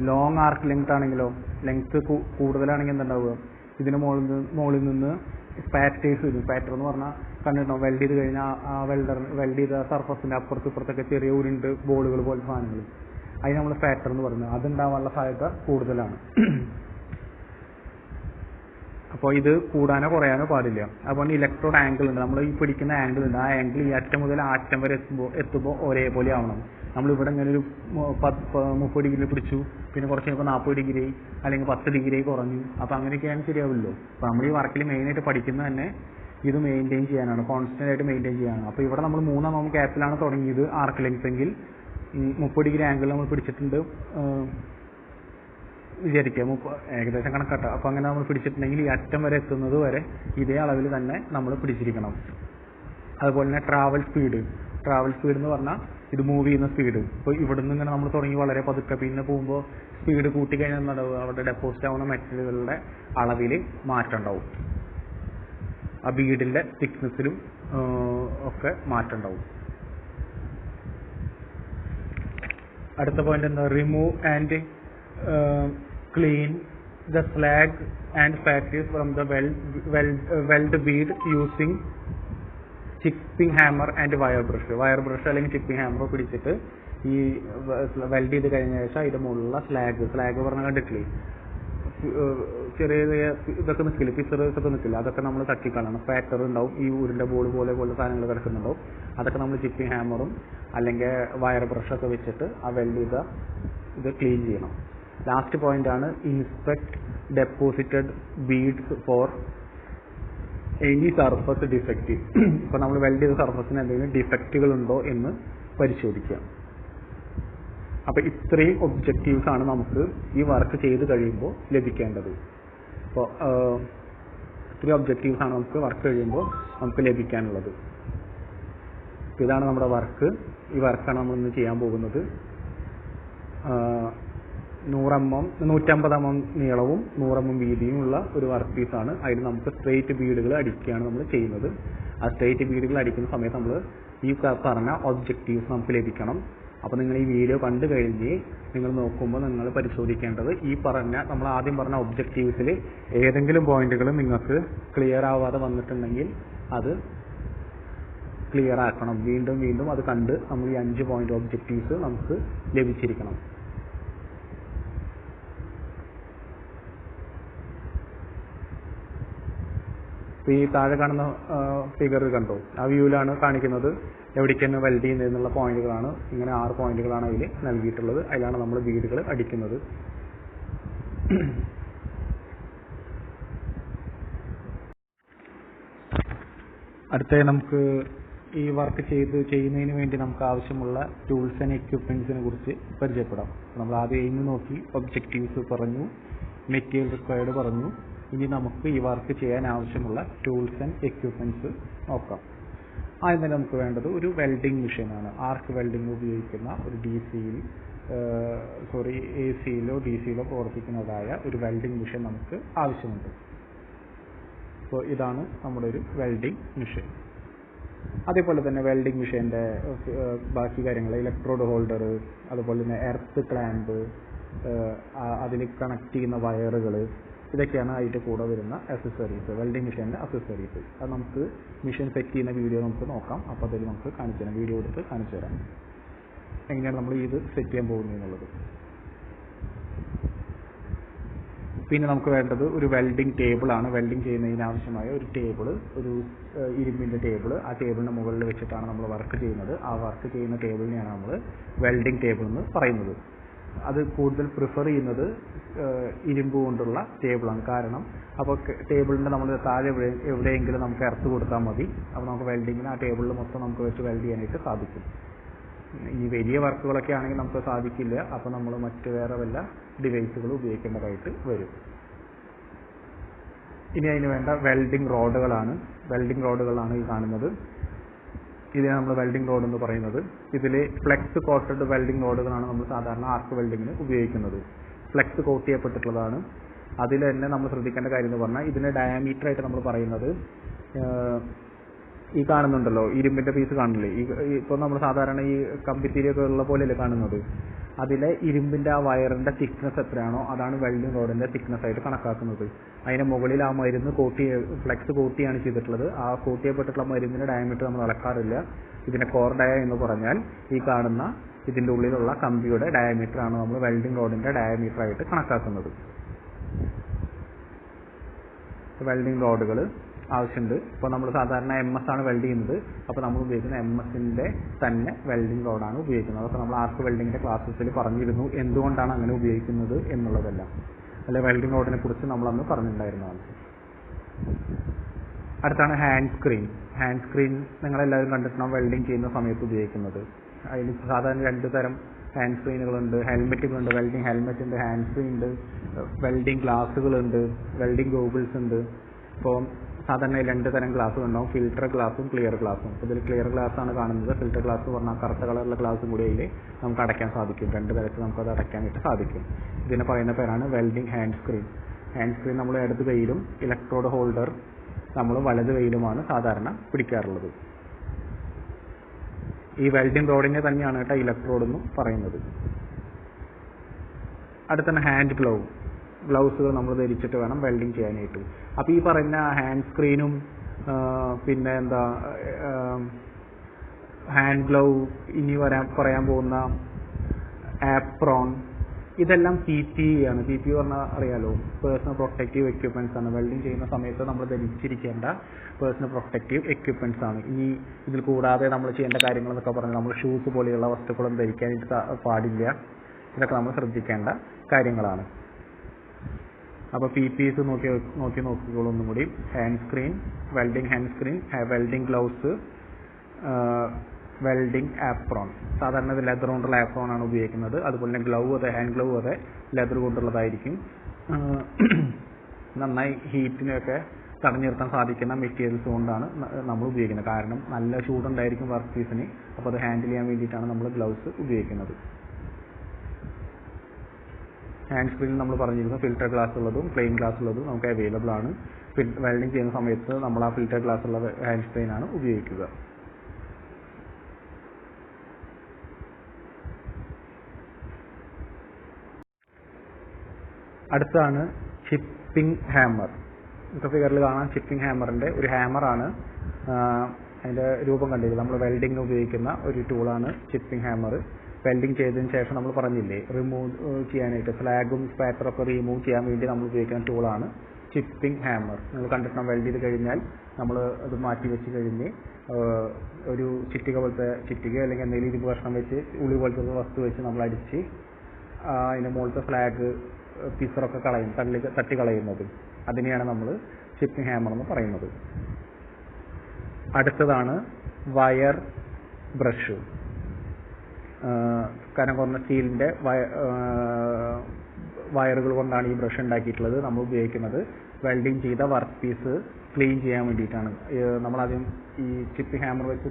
ലോങ് ആർക്ക് ലെങ്ത് ആണെങ്കിലോ, ലെങ്ത് കൂടുതലാണെങ്കിൽ എന്തുണ്ടാവുക, ഇതിന് മുകളിൽ നിന്ന് സ്പാറ്റേഴ്സ് വരും. സ്പാറ്റർ എന്ന് പറഞ്ഞാൽ കണ്ടിട്ടുണ്ടോ, വെൽഡ് ചെയ്ത് കഴിഞ്ഞാൽ ആ വെൽഡ് ചെയ്ത സർഫസിന്റെ അപ്പുറത്ത് ഇപ്പുറത്തൊക്കെ ചെറിയ ഉരുണ്ട് ബോളുകൾ പോലത്തെ സാധനങ്ങൾ, അതിന് നമ്മൾ സ്പാറ്റർ എന്ന് പറയുന്നത്. അതുണ്ടാവാനുള്ള സാധ്യത കൂടുതലാണ്. അപ്പോൾ ഇത് കൂടാനോ കുറയാനോ പാടില്ല. അതുപോലെ ഇലക്ട്രോഡ് ആംഗിൾ ഉണ്ട്, നമ്മൾ ഈ പിടിക്കുന്ന ആംഗിൾ ഉണ്ട്. ആ ആംഗിൾ ഈ അറ്റം മുതൽ ആ അറ്റം വരെ എത്തുമ്പോൾ ഒരേപോലെ ആവണം. നമ്മളിവിടെ ഇങ്ങനെ ഒരു 30 ഡിഗ്രി പിടിച്ചു, പിന്നെ കുറച്ച് കഴിയുമ്പോൾ 40 ഡിഗ്രി അല്ലെങ്കിൽ 10 ഡിഗ്രി കുറഞ്ഞു. അപ്പോൾ അങ്ങനെയൊക്കെയാണ് ശരിയാവില്ലോ. അപ്പോൾ നമ്മൾ ഈ വർക്കിൽ മെയിനായിട്ട് പഠിക്കുന്നത് തന്നെ ഇത് മെയിൻറ്റെയിൻ ചെയ്യാനാണ്, കോൺസ്റ്റന്റ് ആയിട്ട് മെയിൻറ്റെയിൻ ചെയ്യാനാണ്. അപ്പോൾ ഇവിടെ നമ്മൾ 3 mm ഗ്യാപ്പിലാണ് തുടങ്ങിയത് ആർക്ക് ലെങ്ത് എങ്കിൽ, ഈ 30 ഡിഗ്രി ആംഗിൾ നമ്മൾ പിടിച്ചിട്ടുണ്ട് വിചാരിക്കുക, ഏകദേശം കണക്കാട്ടാം. അപ്പോൾ അങ്ങനെ നമ്മൾ പിടിച്ചിട്ടുണ്ടെങ്കിൽ ഈ അറ്റം വരെ എത്തുന്നത് വരെ ഇതേ അളവിൽ തന്നെ നമ്മൾ പിടിച്ചിരിക്കണം. അതുപോലെ തന്നെ ട്രാവൽ സ്പീഡ് എന്ന് പറഞ്ഞാൽ ഇത് മൂവ് ചെയ്യുന്ന സ്പീഡ്. ഇപ്പോൾ ഇവിടെ നിന്ന് ഇങ്ങനെ നമ്മൾ തുടങ്ങി വളരെ പതുക്കെ, പിന്നെ പോകുമ്പോൾ സ്പീഡ് കൂട്ടിക്കഴിഞ്ഞാൽ എന്താവും, അവിടെ ഡെപ്പോസിറ്റ് ആവുന്ന മെറ്റീരിയലുകളുടെ അളവിൽ മാറ്റം ഉണ്ടാവും, ആ ബീഡിന്റെ തിക്നെസ്സിലും ഒക്കെ മാറ്റം ഉണ്ടാവും. അടുത്ത പോയിന്റ് എന്താ, remove and clean the slag and patches from the weld bead using chipping hammer and wire brush അല്ലെങ്കിൽ ചിപ്പിംഗ് ഹാമർ പിടിച്ചിട്ട് ഈ വെൽഡ് ചെയ്ത് കഴിഞ്ഞ ശേഷം അതിന്റെ മുകളിലുള്ള സ്ലാഗ് പറഞ്ഞാൽ കണ്ടിട്ടില്ലേ, ചെറിയ ഇതൊക്കെ നിൽക്കില്ല, പിസേഴ്സ് ഒക്കെ നിൽക്കില്ല, അതൊക്കെ നമ്മൾ തട്ടിക്കളയണം. പാറ്റർ ഉണ്ടാവും, ഈ ഊരിന്റെ ബോൾ പോലെ സാധനങ്ങൾ കിടക്കുന്നുണ്ടാവും. അതൊക്കെ നമ്മൾ ചിപ്പിംഗ് ഹാമറും അല്ലെങ്കിൽ വയർ ബ്രഷൊക്കെ വെച്ചിട്ട് ആ വെൽഡ് ചെയ്ത ഇത് ക്ലീൻ ചെയ്യണം. ലാസ്റ്റ് പോയിന്റ് ആണ് inspect deposited beads for any surface defect. ഇപ്പൊ നമ്മൾ വെൽഡ് ചെയ്ത സർഫസിന് എന്തെങ്കിലും ഡിഫക്റ്റുകൾ ഉണ്ടോ എന്ന് പരിശോധിക്കുക. അപ്പൊ ഇത്രയും ഒബ്ജക്റ്റീവ്സ് ആണ് നമുക്ക് ഈ വർക്ക് ചെയ്ത് കഴിയുമ്പോൾ ലഭിക്കേണ്ടത്. അപ്പോൾ ഇത്രയും ഒബ്ജക്റ്റീവ്സ് ആണ് നമുക്ക് വർക്ക് കഴിയുമ്പോൾ നമുക്ക് ലഭിക്കാനുള്ളത്. ഇതാണ് നമ്മുടെ വർക്ക്. ഈ വർക്കാണ് നമ്മൾ ഇന്ന് ചെയ്യാൻ പോകുന്നത്. 150 mm നീളവും 100 mm വീതിയും ഉള്ള ഒരു വർക്ക് പീസാണ്. അതിൽ നമുക്ക് സ്ട്രെയിറ്റ് ബീഡുകൾ അടിക്കുകയാണ് നമ്മൾ ചെയ്യുന്നത്. ആ സ്ട്രെയിറ്റ് ബീഡുകൾ അടിക്കുന്ന സമയത്ത് നമ്മൾ ഈ പറഞ്ഞ ഒബ്ജക്റ്റീവ്സ് നമുക്ക് ലഭിക്കണം. അപ്പോൾ നിങ്ങൾ ഈ വീഡിയോ കണ്ടു കഴിഞ്ഞ് നിങ്ങൾ നോക്കുമ്പോൾ നിങ്ങൾ പരിശോധിക്കേണ്ടത് ഈ പറഞ്ഞ നമ്മൾ ആദ്യം പറഞ്ഞ ഒബ്ജക്റ്റീവ്സിൽ ഏതെങ്കിലും പോയിന്റുകൾ നിങ്ങൾക്ക് ക്ലിയർ ആവാതെ വന്നിട്ടുണ്ടെങ്കിൽ അത് ക്ലിയർ ആക്കണം. വീണ്ടും അത് കണ്ട് നമ്മൾ ഈ 5 പോയിന്റ് ഒബ്ജക്റ്റീവ്സ് നമുക്ക് ലഭിച്ചിരിക്കണം. ഈ താഴെ കാണുന്ന ഫിഗർ കണ്ടോ, ആ വ്യൂവിലാണ് കാണിക്കുന്നത് എവിടേക്കാണ് വെൽഡ് ചെയ്യുന്നതെന്നുള്ള പോയിന്റുകളാണ്. ഇങ്ങനെ 6 പോയിന്റുകളാണ് അതിൽ നൽകിയിട്ടുള്ളത്. അതിലാണ് നമ്മൾ ബീഡുകൾ അടിക്കുന്നത്. അടുത്ത നമുക്ക് ഈ വർക്ക് ചെയ്യുന്നതിന് വേണ്ടി നമുക്ക് ആവശ്യമുള്ള ടൂൾസ് ആൻഡ് എക്യുപ്മെന്റ്സിനെ കുറിച്ച് പരിചയപ്പെടാം. നമ്മൾ ആദ്യം എയിം നോക്കി, ഒബ്ജക്റ്റീവ്സ് പറഞ്ഞു, മെറ്റീരിയൽ റിക്വയർഡ് പറഞ്ഞു. ഇനി നമുക്ക് ഈ വർക്ക് ചെയ്യാൻ ആവശ്യമുള്ള ടൂൾസ് ആൻഡ് എക്യുപ്മെന്റ്സ് നോക്കാം. ആദ്യം തന്നെ നമുക്ക് വേണ്ടത് ഒരു വെൽഡിംഗ് മെഷീനാണ്. ആർക്ക് വെൽഡിംഗ് ഉപയോഗിക്കുന്ന ഒരു AC-യിലോ DC-യിലോ പ്രവർത്തിക്കുന്നതായ ഒരു വെൽഡിംഗ് മെഷീൻ നമുക്ക് ആവശ്യമുണ്ട്. അപ്പോൾ ഇതാണ് നമ്മുടെ ഒരു വെൽഡിംഗ് മെഷീൻ. അതേപോലെ തന്നെ വെൽഡിംഗ് മെഷീൻ്റെ ബാക്കി കാര്യങ്ങൾ, ഇലക്ട്രോഡ് ഹോൾഡർ, അതുപോലെ തന്നെ എർത്ത് ക്ലാമ്പ്, അതിൽ കണക്ട് ചെയ്യുന്ന വയറുകൾ, ഇതൊക്കെയാണ് അതിൻ്റെ കൂടെ വരുന്ന അക്സസറീസ്, വെൽഡിംഗ് മെഷീൻ്റെ അക്സസറീസ്. അത് നമുക്ക് മെഷീൻ സെറ്റ് ചെയ്യുന്ന വീഡിയോ നമുക്ക് നോക്കാം. അപ്പോൾ അതിൽ നമുക്ക് കാണിച്ചു തരാം, വീഡിയോ എടുത്ത് കാണിച്ചു തരാം എങ്ങനെയാണ് നമ്മൾ ഇത് സെറ്റ് ചെയ്യാൻ പോകുന്നത് എന്നുള്ളത്. പിന്നെ നമുക്ക് വേണ്ടത് ഒരു വെൽഡിംഗ് ടേബിളാണ്. വെൽഡിംഗ് ചെയ്യുന്നതിന് ആവശ്യമായ ഒരു ടേബിൾ, ഒരു ഇരുമ്പിൻ്റെ ടേബിൾ. ആ ടേബിളിൻ്റെ മുകളിൽ വെച്ചിട്ടാണ് നമ്മൾ വർക്ക് ചെയ്യുന്നത്. ആ വർക്ക് ചെയ്യുന്ന ടേബിളിനെയാണ് നമ്മൾ വെൽഡിംഗ് ടേബിൾ എന്ന് പറയുന്നത്. അത് കൂടുതൽ പ്രിഫർ ചെയ്യുന്നത് ഇരുമ്പ് കൊണ്ടുള്ള ടേബിളാണ്. കാരണം അപ്പോൾ ടേബിളിൻ്റെ നമ്മൾ താഴെ എവിടെയെങ്കിലും നമുക്ക് എർത്ത് കൊടുത്താൽ മതി. അപ്പോൾ നമുക്ക് വെൽഡിങ്ങിന് ആ ടേബിളിൽ മൊത്തം നമുക്ക് വെച്ച് വെൽഡ് ചെയ്യാനായിട്ട് സാധിക്കും. ഈ വലിയ വർക്കുകളൊക്കെ ആണെങ്കിൽ നമുക്ക് സാധിക്കില്ല. അപ്പോൾ നമ്മൾ മറ്റ് വേറെ വല്ല ഡിവൈസുകൾ ഉപയോഗിക്കേണ്ടതായിട്ട് വരും. ഇനി അതിന് വേണ്ട വെൽഡിംഗ് റോഡുകളാണ് ഈ കാണുന്നത്. ഇതിനെ നമ്മൾ വെൽഡിംഗ് റോഡ് എന്ന് പറയുന്നത്. ഇതിൽ ഫ്ലെക്സ് കോട്ടഡ് വെൽഡിംഗ് റോഡുകളാണ് നമ്മൾ സാധാരണ ആർക്ക് വെൽഡിങ്ങിന് ഉപയോഗിക്കുന്നത്. ഫ്ലെക്സ് കോട്ട് ചെയ്യപ്പെട്ടിട്ടുള്ളതാണ്. അതിൽ തന്നെ നമ്മൾ ശ്രദ്ധിക്കേണ്ട കാര്യം എന്ന് പറഞ്ഞാൽ ഇതിൻ്റെ ഡയമീറ്റർ ആയിട്ട് നമ്മൾ പറയുന്നത് ഈ കാണുന്നുണ്ടല്ലോ, ഇരുമ്പിൻ്റെ പീസ് കാണില്ലേ, ഇപ്പോൾ നമ്മൾ സാധാരണ ഈ കമ്പിത്തിരിയൊക്കെ ഉള്ള പോലെയല്ലേ കാണുന്നത്. അതിലെ ഇരുമ്പിൻ്റെ ആ വയറിൻ്റെ തിക്നെസ് എത്രയാണോ അതാണ് വെൽഡിംഗ് റോഡിൻ്റെ തിക്നെസ് ആയിട്ട് കണക്കാക്കുന്നത്. അതിന് മുകളിൽ ആ മരുന്ന് ഫ്ലെക്സ് കോട്ടിയാണ് ചെയ്തിട്ടുള്ളത്. ആ കോട്ട് ചെയ്യപ്പെട്ടിട്ടുള്ള മരുന്നിൻ്റെ ഡയമീറ്റർ നമ്മൾ അളക്കാറില്ല. ഇതിനെ കോർ ഡയ എന്ന് പറഞ്ഞാൽ ഈ കാണുന്ന ഇതിൻ്റെ ഉള്ളിലുള്ള കമ്പിയുടെ ഡയമീറ്റർ ആണ് നമ്മൾ വെൽഡിംഗ് റോഡിൻ്റെ ഡയമീറ്റർ ആയിട്ട് കണക്കാക്കുന്നത്. വെൽഡിംഗ് റോഡുകൾ ആവശ്യമുണ്ട്. ഇപ്പോൾ നമ്മൾ സാധാരണ MS ആണ് വെൽഡ് ചെയ്യുന്നത്. അപ്പോൾ നമ്മൾ ഉപയോഗിക്കുന്ന MS-ൻ്റെ തന്നെ വെൽഡിംഗ് റോഡാണ് ഉപയോഗിക്കുന്നത്. അതൊക്കെ നമ്മൾ ആർക്ക് വെൽഡിങ്ങിൻ്റെ ക്ലാസ്സസിൽ പറഞ്ഞിരുന്നു, എന്തുകൊണ്ടാണ് അങ്ങനെ ഉപയോഗിക്കുന്നത് എന്നുള്ളതെല്ലാം. അല്ലെ വെൽഡിംഗ് റോഡിനെ കുറിച്ച് നമ്മളന്ന് പറഞ്ഞിട്ടുണ്ടായിരുന്നതാണ്. അടുത്താണ് ഹാൻഡ് സ്ക്രീൻ. നിങ്ങളെല്ലാവരും കണ്ടിട്ടുണ്ടാവും വെൽഡിങ് ചെയ്യുന്ന സമയത്ത് ഉപയോഗിക്കുന്നത്. അതിൽ സാധാരണ 2 തരം ഹാൻഡ് സ്ക്രീനുകളുണ്ട്. ഹെൽമെറ്റുകളുണ്ട്, വെൽഡിങ് ഹെൽമെറ്റ് ഉണ്ട്, ഹാൻഡ് സ്ക്രീൻ ഉണ്ട്, വെൽഡിങ് ഗ്ലാസ്സുകളുണ്ട്, വെൽഡിങ് ഗോഗിൾസ് ഉണ്ട്. ഇപ്പോൾ സാധാരണ 2 തരം ഗ്ലാസ്സുകൾ ഉണ്ടാവും, ഫിൽറ്റർ ഗ്ലാസും ക്ലിയർ ഗ്ലാസും. ഇതിൽ ക്ലിയർ ഗ്ലാസ് ആണ് കാണുന്നത്. ഫിൽറ്റർ ഗ്ലാസ് പറഞ്ഞാൽ കറുത്ത കളറുള്ള ഗ്ലാസും കൂടി അതിൽ നമുക്ക് അടയ്ക്കാൻ സാധിക്കും. 2 തരത്തിൽ നമുക്കത് അടയ്ക്കാനായിട്ട് സാധിക്കും. ഇതിനെ പറയുന്ന പേരാണ് വെൽഡിങ് ഹാൻഡ് സ്ക്രീൻ നമ്മൾ ഇടത് കൈയിലും ഇലക്ട്രോഡ് ഹോൾഡർ നമ്മൾ വലത് കൈയിലുമാണ് സാധാരണ പിടിക്കാറുള്ളത്. ഈ വെൽഡിംഗ് റോഡിനെ തന്നെയാണ് കേട്ടോ ഇലക്ട്രോഡ് എന്നും പറയുന്നത്. അടുത്താണ് ഹാൻഡ് ഗ്ലൗസുകൾ നമ്മൾ ധരിച്ചിട്ട് വേണം വെൽഡിങ് ചെയ്യാനായിട്ട്. അപ്പോൾ ഈ പറയുന്ന ഹാൻഡ് സ്ക്രീനും പിന്നെ ഹാൻഡ് ഗ്ലൗ, ഇനി പറയാൻ പോകുന്ന ആപ്രോൺ, ഇതെല്ലാം PPE ആണ്. PPE പറഞ്ഞാൽ അറിയാലോ, പേഴ്സണൽ പ്രൊട്ടക്റ്റീവ് എക്യുപ്മെന്റ്സ് ആണ്. വെൽഡിങ് ചെയ്യുന്ന സമയത്ത് നമ്മൾ ധരിച്ചിരിക്കേണ്ട പേഴ്സണൽ പ്രൊട്ടക്റ്റീവ് എക്യുപ്മെന്റ്സ് ആണ്. ഇനി ഇതിൽ കൂടാതെ നമ്മൾ ചെയ്യേണ്ട കാര്യങ്ങളെന്നൊക്കെ പറഞ്ഞാൽ നമ്മൾ ഷൂസ് പോലെയുള്ള വസ്തുക്കളും ധരിക്കാനായിട്ട് പാടില്ല. ഇതൊക്കെ നമ്മൾ ശ്രദ്ധിക്കേണ്ട കാര്യങ്ങളാണ്. അപ്പോൾ PPEs നോക്കിക്കോളൂ ഒന്നും കൂടി. Hand screen, welding hand screen, welding gloves, welding apron. സാധാരണ ഇത് ലെതർ കൊണ്ടുള്ള ആപ്രോൺ ആണ് ഉപയോഗിക്കുന്നത്. അതുപോലെ തന്നെ ഹാൻഡ് ഗ്ലൗ അതെ ലെതർ കൊണ്ടുള്ളതായിരിക്കും. നന്നായി ഹീറ്റിനെയൊക്കെ തടഞ്ഞു നിർത്താൻ സാധിക്കുന്ന മെറ്റീരിയൽസ് കൊണ്ടാണ് നമ്മൾ ഉപയോഗിക്കുന്നത്. കാരണം നല്ല ചൂടുണ്ടായിരിക്കും വർക്ക് പീസിന്. അപ്പോൾ അത് ഹാൻഡിൽ ചെയ്യാൻ വേണ്ടിയിട്ടാണ് നമ്മൾ ഗ്ലൗസ് ഉപയോഗിക്കുന്നത്. ഹാൻഡ് സ്ക്രീനിൽ നമ്മൾ പറഞ്ഞിരുന്നു ഫിൽറ്റർ ഗ്ലാസ് ഉള്ളതും പ്ലെയിൻ ഗ്ലാസ് ഉള്ളതും നമുക്ക് അവൈലബിൾ ആണ്. വെൽഡിങ് ചെയ്യുന്ന സമയത്ത് നമ്മൾ ആ ഫിൽറ്റർ ഗ്ലാസ് ഉള്ള ഹാൻഡ് സ്ക്രീൻ ആണ് ഉപയോഗിക്കുക. അടുത്താണ് ചിപ്പിംഗ് ഹാമർ. ഇപ്പോൾ ഫിഗറിൽ കാണാം ചിപ്പിംഗ് ഹാമറിൻ്റെ ഒരു ഹാമറാണ്. അതിൻ്റെ രൂപം കണ്ടിരിക്കും. നമ്മൾ വെൽഡിങ്ങിന് ഉപയോഗിക്കുന്ന ഒരു ടൂളാണ് ചിപ്പിംഗ് ഹാമർ. വെൽഡിങ് ചെയ്തതിന് ശേഷം നമ്മൾ പറഞ്ഞില്ലേ റിമൂവ് ചെയ്യാനായിട്ട് ഫ്ലാഗും സ്പാറ്ററൊക്കെ റിമൂവ് ചെയ്യാൻ വേണ്ടി നമ്മൾ ഉപയോഗിക്കുന്ന ടൂളാണ് ചിപ്പിംഗ് ഹാമർ. നിങ്ങൾ കണ്ടിട്ടുണ്ടോ, വെൽഡ് ചെയ്ത് കഴിഞ്ഞാൽ നമ്മൾ അത് മാറ്റി വെച്ച് കഴിഞ്ഞ് ഒരു ചിട്ടിക അല്ലെങ്കിൽ എന്തെങ്കിലും ഇരുമ്പ് കഷ്ണം വെച്ച് ഉള്ളി പോലത്തെ വസ്തു വെച്ച് നമ്മൾ അടിച്ച് അതിൻ്റെ മുകളിലത്തെ ഫ്ലാഗ് പിസറൊക്കെ തട്ടി കളയുന്നത്. അതിനെയാണ് നമ്മൾ ചിപ്പിംഗ് ഹാമർ എന്ന് പറയുന്നത്. അടുത്തതാണ് വയർ ബ്രഷ്. കനം കുറഞ്ഞ സ്റ്റീലിൻ്റെ വയറുകൾ കൊണ്ടാണ് ഈ ബ്രഷ് ഉണ്ടാക്കിയിട്ടുള്ളത്. നമ്മൾ ഉപയോഗിക്കുന്നത് വെൽഡിങ് ചെയ്ത വർക്ക് പീസ് ക്ലീൻ ചെയ്യാൻ വേണ്ടിയിട്ടാണ്. നമ്മളാദ്യം ഈ ചിപ്പിംഗ് ഹാമർ വെച്ച്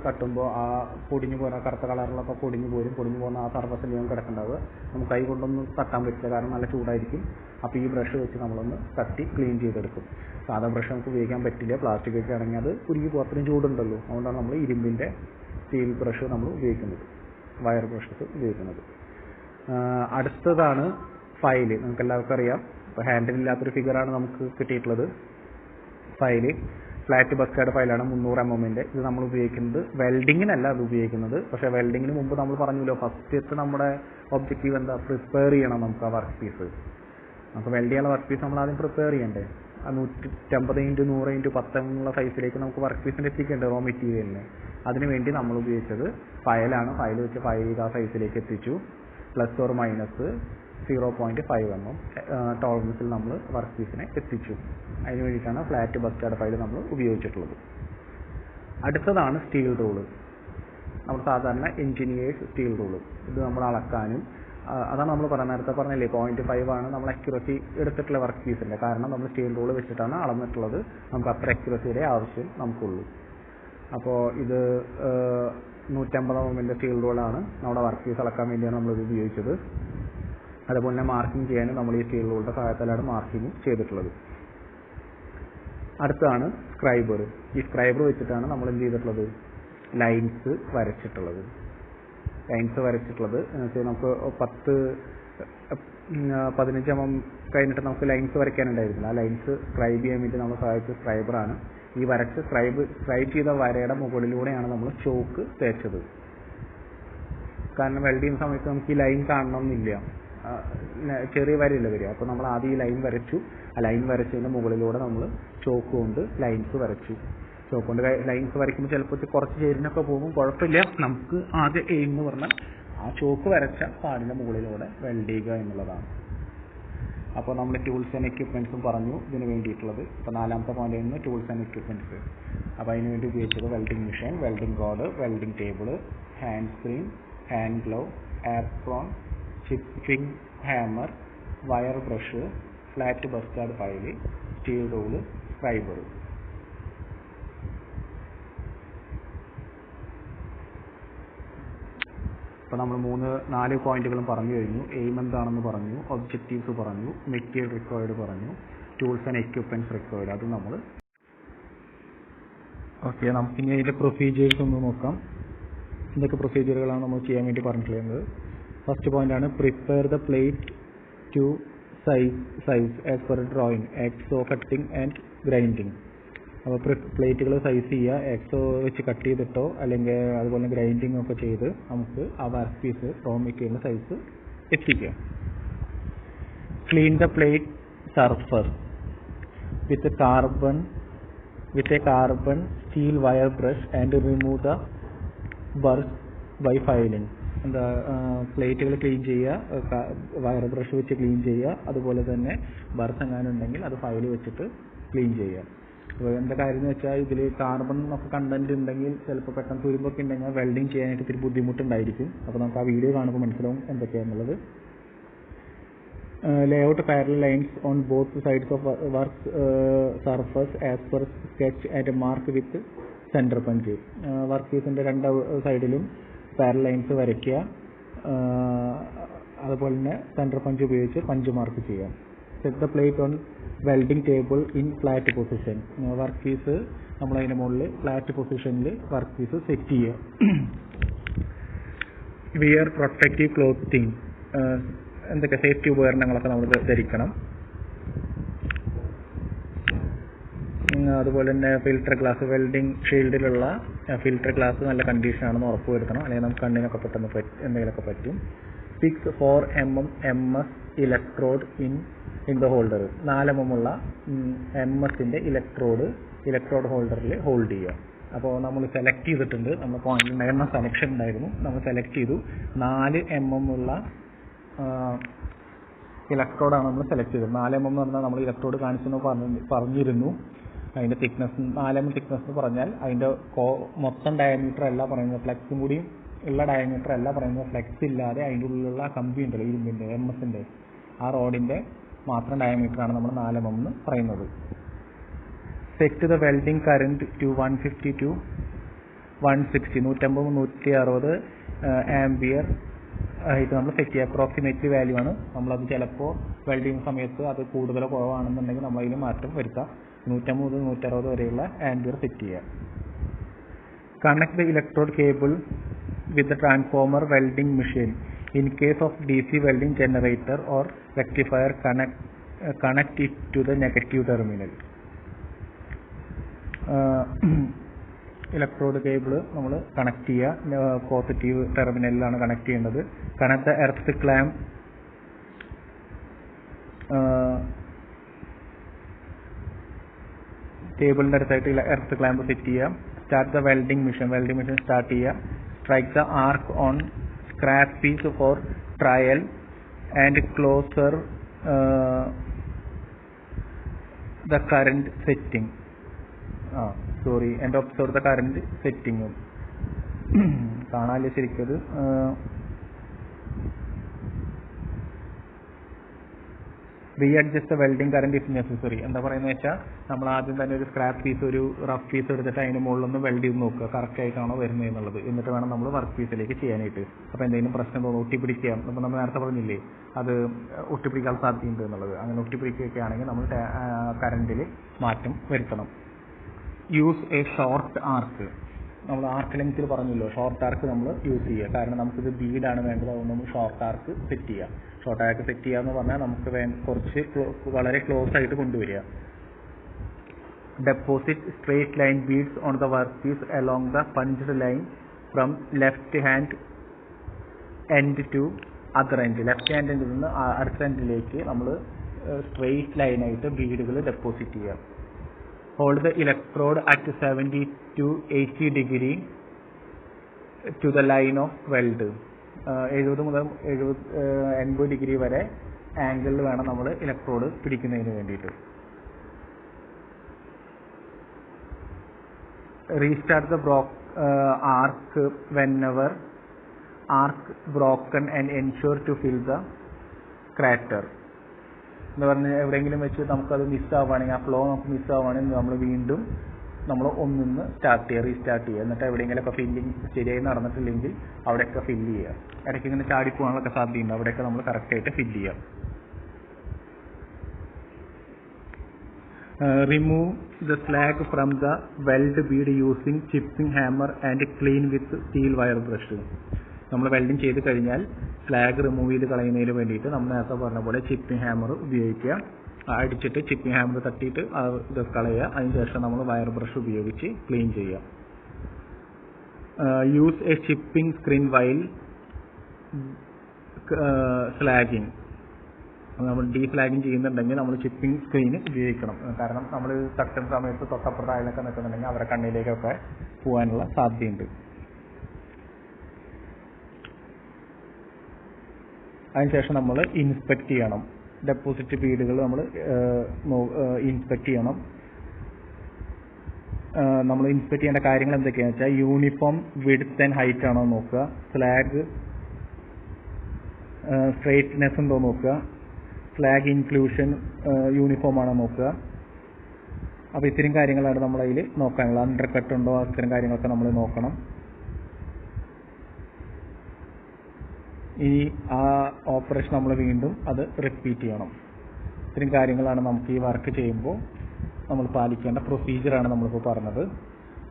തട്ടുമ്പോൾ ആ പൊടിഞ്ഞു പോകുന്ന കറുത്ത കളറിലൊക്കെ പൊടിഞ്ഞു പോകുന്ന ആ സർഫസിലാണ് കിടക്കേണ്ടത്. നമുക്ക് കൈ കൊണ്ടൊന്നും തട്ടാൻ പറ്റില്ല, കാരണം നല്ല ചൂടായിരിക്കും. അപ്പോൾ ഈ ബ്രഷ് വെച്ച് നമ്മളൊന്ന് തട്ടി ക്ലീൻ ചെയ്തെടുക്കും. സാധാ ബ്രഷ് നമുക്ക് ഉപയോഗിക്കാൻ പറ്റില്ല, പ്ലാസ്റ്റിക് ഒക്കെ ആണെങ്കിൽ അത് കുരുങ്ങി അത്രയും ചൂടുണ്ടല്ലോ. അതുകൊണ്ടാണ് നമ്മൾ ഇരുമ്പിൻ്റെ സ്റ്റീൽ ബ്രഷ് നമ്മൾ ഉപയോഗിക്കുന്നത്, വയർ ബ്രഷസ് ഉപയോഗിക്കുന്നത്. അടുത്തതാണ് ഫയല്. നമുക്ക് എല്ലാവർക്കും അറിയാം, ഇപ്പോൾ ഹാൻഡിലില്ലാത്തൊരു ഫിഗറാണ് നമുക്ക് കിട്ടിയിട്ടുള്ളത്. ഫയല് ഫ്ലാറ്റ് ബസ്കാർഡ് ഫയലാണ് 300 mm. ഇത് നമ്മൾ ഉപയോഗിക്കുന്നത് വെൽഡിങ്ങിനല്ല അത് ഉപയോഗിക്കുന്നത്. പക്ഷേ വെൽഡിങ്ങിന് മുമ്പ് നമ്മൾ പറഞ്ഞല്ലോ, ഫസ്റ്റത്തെ നമ്മുടെ ഒബ്ജക്റ്റീവ് എന്താ, പ്രിപ്പയർ ചെയ്യണം നമുക്ക് ആ വർക്ക് പീസ്. നമുക്ക് വെൽഡ് ചെയ്യാനുള്ള വർക്ക് പീസ് നമ്മൾ ആദ്യം പ്രിപ്പയർ ചെയ്യണ്ടേ. 150x100x10 എന്നുള്ള സൈസിലേക്ക് നമുക്ക് വർക്ക് പീസിൻ്റെ എത്തിക്കേണ്ടത് റോ മെറ്റീരിയലിന്. അതിനുവേണ്ടി നമ്മൾ ഉപയോഗിച്ചത് ഫയലാണ്. ഫയൽ വെച്ച് ഫയൽ ചെയ്ത് ആ സൈസിലേക്ക് എത്തിച്ചു. പ്ലസ് ഓർ മൈനസ് 0.5 mm ടോളറൻസിൽ നമ്മൾ വർക്ക് പീസിനെ എത്തിച്ചു. അതിന് വേണ്ടിയിട്ടാണ് ഫ്ലാറ്റ് ബസ്റ്റാർഡ് ഫയൽ നമ്മൾ ഉപയോഗിച്ചിട്ടുള്ളത്. അടുത്തതാണ് സ്റ്റീൽ റൂള്. നമ്മൾ സാധാരണ എഞ്ചിനീയേഴ്സ് സ്റ്റീൽ റൂള്. ഇത് നമ്മൾ അളക്കാനും അതാണ് നമ്മൾ നേരത്തെ പറഞ്ഞില്ലേ 0.5 ആണ് നമ്മൾ അക്യുറസി എടുത്തിട്ടുള്ള വർക്ക് പീസിൻ്റെ. കാരണം നമ്മൾ സ്റ്റീൽ റൂള് വെച്ചിട്ടാണ് അളന്നിട്ടുള്ളത്. നമുക്ക് അത്ര അക്യുറസിയുടെ ആവശ്യം നമുക്കുള്ളൂ. അപ്പോൾ ഇത് 150 mm സ്റ്റീൽ റൂളാണ്. നമ്മുടെ വർക്ക് പീസ് അളക്കാൻ വേണ്ടിയാണ് നമ്മളിത് ഉപയോഗിച്ചത്. അതുപോലെ തന്നെ മാർക്കിംഗ് ചെയ്യാനും നമ്മൾ ഈ സ്റ്റീൽ റൂളിൻ്റെ സഹായത്താലാണ് മാർക്കിംഗ് ചെയ്തിട്ടുള്ളത്. അടുത്താണ് സ്ക്രൈബർ. ഈ സ്ക്രൈബർ വെച്ചിട്ടാണ് നമ്മൾ എന്ത് ചെയ്തിട്ടുള്ളത്, ലൈൻസ് വരച്ചിട്ടുള്ളത്. എന്ന് വെച്ചാൽ നമുക്ക് 15 mm കഴിഞ്ഞിട്ട് നമുക്ക് ലൈൻസ് വരയ്ക്കാനുണ്ടായിരുന്നില്ല. ആ ലൈൻസ് സ്ക്രൈബ് ചെയ്യാൻ വേണ്ടി നമ്മൾ സഹായിച്ച സ്ക്രൈബറാണ്. ഈ വരച്ച് സ്ക്രൈബ് ചെയ്ത വരയുടെ മുകളിലൂടെയാണ് നമ്മൾ ചോക്ക് തേച്ചത്. കാരണം വെൽഡ് ചെയ്യുന്ന സമയത്ത് നമുക്ക് ഈ ലൈൻ കാണണമെന്നില്ല, ചെറിയ വരയില്ല വരിക. അപ്പോൾ നമ്മൾ ആദ്യം ഈ ലൈൻ വരച്ചു. ആ ലൈൻ വരച്ചതിൻ്റെ മുകളിലൂടെ നമ്മൾ ചോക്ക് കൊണ്ട് ലൈൻസ് വരച്ചു. ചോക്ക് കൊണ്ട് ലൈൻസ് വരയ്ക്കുമ്പോൾ ചിലപ്പോൾ കുറച്ച് ചേരിനൊക്കെ പോകും, കുഴപ്പമില്ല. നമുക്ക് ആദ്യം എയിം എന്ന് പറഞ്ഞാൽ ആ ചോക്ക് വരച്ച പാടിൻ്റെ മുകളിലൂടെ വെൽഡ് ചെയ്യുക എന്നുള്ളതാണ്. അപ്പോൾ നമ്മൾ ടൂൾസ് ആൻഡ് എക്യുപ്മെൻറ്റ്സും പറഞ്ഞു ഇതിന് വേണ്ടിയിട്ടുള്ളത്. ഇപ്പോൾ 4ാമത്തെ പോയിന്റ് ആയിരുന്നു ടൂൾസ് ആൻഡ് എക്യുപ്മെൻറ്റ്സ്. അപ്പോൾ അതിന് വേണ്ടി ഉപയോഗിച്ചത് welding machine, welding road, welding table, hand screen, hand glow, apron, chipping hammer, wire brush, flat bastard file, steel rule, scriber. അപ്പോൾ നമ്മൾ 4 പോയിന്റുകളും പറഞ്ഞു കഴിഞ്ഞു. എയിം എന്താണെന്ന് പറഞ്ഞു, ഒബ്ജക്റ്റീവ്സ് പറഞ്ഞു, മെറ്റീരിയൽ റിക്വയർഡ് പറഞ്ഞു, ടൂൾസ് ആൻഡ് എക്യുപ്മെൻറ്റ്സ് റിക്വയർഡ് അത് നമ്മൾ. ഓക്കെ, നമുക്കിനി അതിൻ്റെ പ്രൊസീജിയേഴ്സ് ഒന്ന് നോക്കാം. എന്തൊക്കെ പ്രൊസീജിയറുകളാണ് നമ്മൾ ചെയ്യാൻ വേണ്ടി പറഞ്ഞിട്ടുള്ളത്. ഫസ്റ്റ് പോയിന്റാണ് prepare the plate to size as per drawing, എക്സോ കട്ടിംഗ് ആൻഡ് ഗ്രൈൻഡിങ്. അപ്പോൾ പ്ലേറ്റുകൾ സൈസ് ചെയ്യുക, എക്സോ വെച്ച് കട്ട് ചെയ്തിട്ടോ അല്ലെങ്കിൽ അതുപോലെ ഗ്രൈൻഡിങ് ഒക്കെ ചെയ്ത് നമുക്ക് ആ work piece raw material size എത്തിക്കുക. Clean the plate surface with a carbon steel wire brush and remove the burrs by filing. പ്ലേറ്റുകൾ ക്ലീൻ ചെയ്യുക, വയർ ബ്രഷ് വെച്ച് ക്ലീൻ ചെയ്യുക, അതുപോലെ തന്നെ ബർസ് എങ്ങാനുണ്ടെങ്കിൽ അത് ഫയൽ വെച്ചിട്ട് ക്ലീൻ ചെയ്യുക. അപ്പോൾ എന്താ കാര്യം എന്ന് വെച്ചാൽ ഇതിൽ കാർബൺ ഒക്കെ കണ്ടന്റ് ഉണ്ടെങ്കിൽ ചിലപ്പോൾ പെട്ടെന്ന് തുരുമ്പൊക്കെ ഉണ്ടെങ്കിൽ വെൽഡിങ് ചെയ്യാനായിട്ട് ഇത്തിരി ബുദ്ധിമുട്ടുണ്ടായിരിക്കും. അപ്പോൾ നമുക്ക് ആ വീഡിയോ കാണുമ്പോൾ മനസ്സിലാവും എന്തൊക്കെയാണെന്നുള്ളത്. Layout parallel lines on both sides of work surface as per sketch and mark with centre punch. Work പീസിൻ്റെ 2 സൈഡിലും പാരലൽ ലൈൻസ് വരയ്ക്കുക, അതുപോലെ തന്നെ സെൻറ്റർ പഞ്ച് ഉപയോഗിച്ച് പഞ്ച് മാർക്ക് ചെയ്യുക. Set the plate on welding table in flat position. Work piece നമ്മൾ അതിൻ്റെ മുകളിൽ ഫ്ലാറ്റ് പൊസിഷനിൽ വർക്ക് പീസ് സെറ്റ് ചെയ്യുക. വിയർ പ്രൊട്ടക്റ്റീവ് ക്ലോത്തിങ്, എന്തൊക്കെ സേഫ്റ്റി ഉപകരണങ്ങളൊക്കെ നമ്മൾ ധരിക്കണം. അതുപോലെ തന്നെ filter glass, welding ഷീൽഡിലുള്ള filter glass നല്ല കണ്ടീഷനാണെന്ന് ഉറപ്പ് വരുത്തണം, അല്ലെങ്കിൽ നമുക്ക് കണ്ണിനൊക്കെ പെട്ടെന്ന് എന്തെങ്കിലുമൊക്കെ പറ്റും. 4 mm MS electrode in the holder. 4 mm ഉള്ള MS-ൻ്റെ ഇലക്ട്രോഡ് ഹോൾഡറിൽ ഹോൾഡ് ചെയ്യുക. അപ്പോൾ നമ്മൾ സെലക്ട് ചെയ്തിട്ടുണ്ട്, നമ്മൾ പോയിന്റ് ഉണ്ടായിരുന്ന സെലക്ഷൻ ഉണ്ടായിരുന്നു, നമ്മൾ സെലക്ട് ചെയ്തു. 4 mm ഉള്ള ഇലക്ട്രോഡാണ് നമ്മൾ സെലക്ട് ചെയ്തത്. 4 mm എന്ന് പറഞ്ഞാൽ നമ്മൾ ഇലക്ട്രോഡ് കാണിച്ചെന്ന് പറഞ്ഞിരുന്നു. അതിൻ്റെ തിക്നെസ് 4 mm തിക്നെസ് എന്ന് പറഞ്ഞാൽ അതിൻ്റെ മൊത്തം ഡയമീറ്റർ അല്ല പറയുന്നത്, ഫ്ലെക്സും കൂടി ഉള്ള ഡയമീറ്റർ അല്ല പറയുന്നത്. ഫ്ലെക്സ് ഇല്ലാതെ അതിൻ്റെ ഉള്ളിലുള്ള കമ്പി ഉണ്ടല്ലോ ഇരുമ്പിൻ്റെ MS-ൻ്റെ ആ റോഡിൻ്റെ മാത്രം ഡയമീറ്ററാണ് നമ്മൾ 4 mm എന്ന് പറയുന്നത്. Set the welding current to 150 to 160, 150-160 ampere ഇത് നമ്മൾ സെറ്റ് ചെയ്യുക. അപ്രോക്സിമേറ്റ്ലി വാല്യൂ ആണ്. നമ്മളത് ചിലപ്പോൾ വെൽഡ് ചെയ്യുന്ന സമയത്ത് അത് കൂടുതലോ കുറവാണെന്നുണ്ടെങ്കിൽ നമ്മളതിന് മാറ്റം വരുത്താം. 150-160 വരെയുള്ള ആംപിയർ സെറ്റ് ചെയ്യുക. Connect the electrode cable with the transformer welding machine. In case of DC welding generator or rectifier, connect it to the negative terminal. Electrode cable നമ്മൾ കണക്ട് ചെയ്യുക, പോസിറ്റീവ് ടെർമിനലിലാണ് കണക്ട് ചെയ്യേണ്ടത്. കണക്ട് ദ എർത്ത് ക്ലാമ്പ് കേബിളിൻ്റെ അടുത്തായിട്ട് earth clamp set ചെയ്യുക. Start the welding machine start ചെയ്യുക. Strike the arc on scrap piece for trial and closer the current setting. And observe the current setting. കാണാല്ലേ ശരിക്കത്. Readjust the welding current if necessary. എന്താ പറയുന്നത് വെച്ചാൽ നമ്മൾ ആദ്യം തന്നെ ഒരു സ്ക്രാപ്പ് പീസ്, ഒരു റഫ് പീസ് എടുത്തിട്ട് അതിന് മുകളിലൊന്ന് വെൽഡ് ചെയ്ത് നോക്കുക കറക്റ്റ് ആയിട്ടാണോ വരുന്നത് എന്നുള്ളത്. എന്നിട്ട് വേണം നമ്മൾ വർക്ക് പീസിലേക്ക് ചെയ്യാനായിട്ട്. അപ്പോൾ എന്തെങ്കിലും പ്രശ്നം തോന്നുന്നു ഒട്ടിപ്പിടിക്കാം, അപ്പോൾ നമ്മൾ നേരത്തെ പറഞ്ഞില്ലേ അത് ഒട്ടിപ്പിടിക്കാൻ സാധ്യതയുണ്ട് എന്നുള്ളത്. അങ്ങനെ ഒട്ടിപ്പിടിക്കുകയൊക്കെ ആണെങ്കിൽ നമ്മൾ കറണ്ടിൽ മാറ്റം വരുത്തണം. യൂസ് എ ഷോർട്ട് ആർക്ക്. നമ്മൾ ആർക്ക് ലെങ്ത്തിൽ പറഞ്ഞല്ലോ, ഷോർട്ട് ആർക്ക് നമ്മൾ യൂസ് ചെയ്യുക. കാരണം നമുക്കിത് ബീഡാണ് വേണ്ടത്, അതുകൊണ്ട് നമ്മൾ ഷോർട്ട് ആർക്ക് സെറ്റ് ചെയ്യുക. ഷോർട്ട് ആർക്ക് സെറ്റ് ചെയ്യുക എന്ന് പറഞ്ഞാൽ നമുക്ക് കുറച്ച് വളരെ ക്ലോസ് ആയിട്ട് കൊണ്ടുവരിക. Deposit straight line beads on the work piece along the punched line from left hand end to other end. Left hand എൻഡിൽ നിന്ന് അടുത്ത എൻഡിലേക്ക് നമ്മൾ സ്ട്രേറ്റ് ലൈനായിട്ട് ബീഡുകൾ ഡെപ്പോസിറ്റ് ചെയ്യുക. Hold the electrode at 70 to 80 degree to the line of weld. 70 മുതൽ 80 degree വരെ ആംഗിളിൽ വേണം നമ്മൾ ഇലക്ട്രോഡ് പിടിക്കുന്നതിന് വേണ്ടിയിട്ട്. Restart the arc whenever arc broken and ensure to fill the crater. എന്ന് പറഞ്ഞാൽ എവിടെയെങ്കിലും വെച്ച് നമുക്കത് മിസ്സാവുകയാണെങ്കിൽ, ആ ഫ്ലോ നമുക്ക് മിസ്സാവുകയാണെങ്കിൽ നമ്മൾ വീണ്ടും നമ്മൾ ഒന്നിന്ന് സ്റ്റാർട്ട് ചെയ്യുക, റീസ്റ്റാർട്ട് ചെയ്യുക. എന്നിട്ട് എവിടെയെങ്കിലുമൊക്കെ ഫില്ലിങ് ശരിയായി നടന്നിട്ടില്ലെങ്കിൽ അവിടെയൊക്കെ ഫില്ല് ചെയ്യുക. ഇടയ്ക്ക് ഇങ്ങനെ ചാടിപ്പോകാനൊക്കെ സാധ്യതയുണ്ട്, അവിടെയൊക്കെ നമ്മൾ കറക്റ്റായിട്ട് ഫില്ല് ചെയ്യുക. Remove the slag from the weld bead using chipping hammer and clean with steel wire brush. നമ്മൾ വെൽഡിങ് ചെയ്ത് കഴിഞ്ഞാൽ സ്ലാഗ് റിമൂവ് ചെയ്ത് കളയുന്നതിന് വേണ്ടിയിട്ട് നമ്മൾ നേരത്തെ പറഞ്ഞ പോലെ ചിപ്പിംഗ് ഹാമർ ഉപയോഗിക്കുക. അടിച്ചിട്ട് ചിപ്പിംഗ് ഹാമർ തട്ടിയിട്ട് ഇത് കളയുക. അതിനുശേഷം നമ്മൾ വയർ ബ്രഷ് ഉപയോഗിച്ച് ക്ലീൻ ചെയ്യുക. Use a chipping screen while slagging. നമ്മൾ ഡീഫ്ലാഗിങ് ചെയ്യുന്നുണ്ടെങ്കിൽ നമ്മൾ ചിപ്പിംഗ് സ്ക്രീൻ ഉപയോഗിക്കണം. കാരണം നമ്മൾ തട്ടുന്ന സമയത്ത് തൊട്ടപ്പുറത്ത് അയലൊക്കെ നിൽക്കുന്നുണ്ടെങ്കിൽ അവരുടെ കണ്ണിലേക്കൊക്കെ പോകാനുള്ള സാധ്യതയുണ്ട്. അതിനുശേഷം നമ്മൾ ഇൻസ്പെക്ട് ചെയ്യണം. ഡെപ്പോസിറ്റ് ബീഡുകൾ നമ്മൾ ഇൻസ്പെക്ട് ചെയ്യണം. നമ്മൾ ഇൻസ്പെക്ട് ചെയ്യേണ്ട കാര്യങ്ങൾ എന്തൊക്കെയാണെന്ന് വെച്ചാൽ യൂണിഫോം വിഡ്ത്ത് ആൻഡ് ഹൈറ്റ് ആണോ നോക്കുക, സ്ലാഗ് സ്ട്രെയിറ്റ്നെസ് ഉണ്ടോ നോക്കുക, സ്ലാഗ് ഇൻക്ലൂഷൻ യൂണിഫോം ആണോ നോക്കുക. അപ്പോൾ ഇത്രയും കാര്യങ്ങളാണ് നമ്മളതിൽ നോക്കാനുള്ളത്. അണ്ടർ കട്ട് ഉണ്ടോ, ഇത്തരം കാര്യങ്ങളൊക്കെ നമ്മൾ നോക്കണം. ഇനി ആ ഓപ്പറേഷൻ നമ്മൾ വീണ്ടും അത് റിപ്പീറ്റ് ചെയ്യണം. ഇത്രയും കാര്യങ്ങളാണ് നമുക്ക് ഈ വർക്ക് ചെയ്യുമ്പോൾ നമ്മൾ പാലിക്കേണ്ട പ്രൊസീജിയറാണ് നമ്മളിപ്പോൾ പറഞ്ഞത്.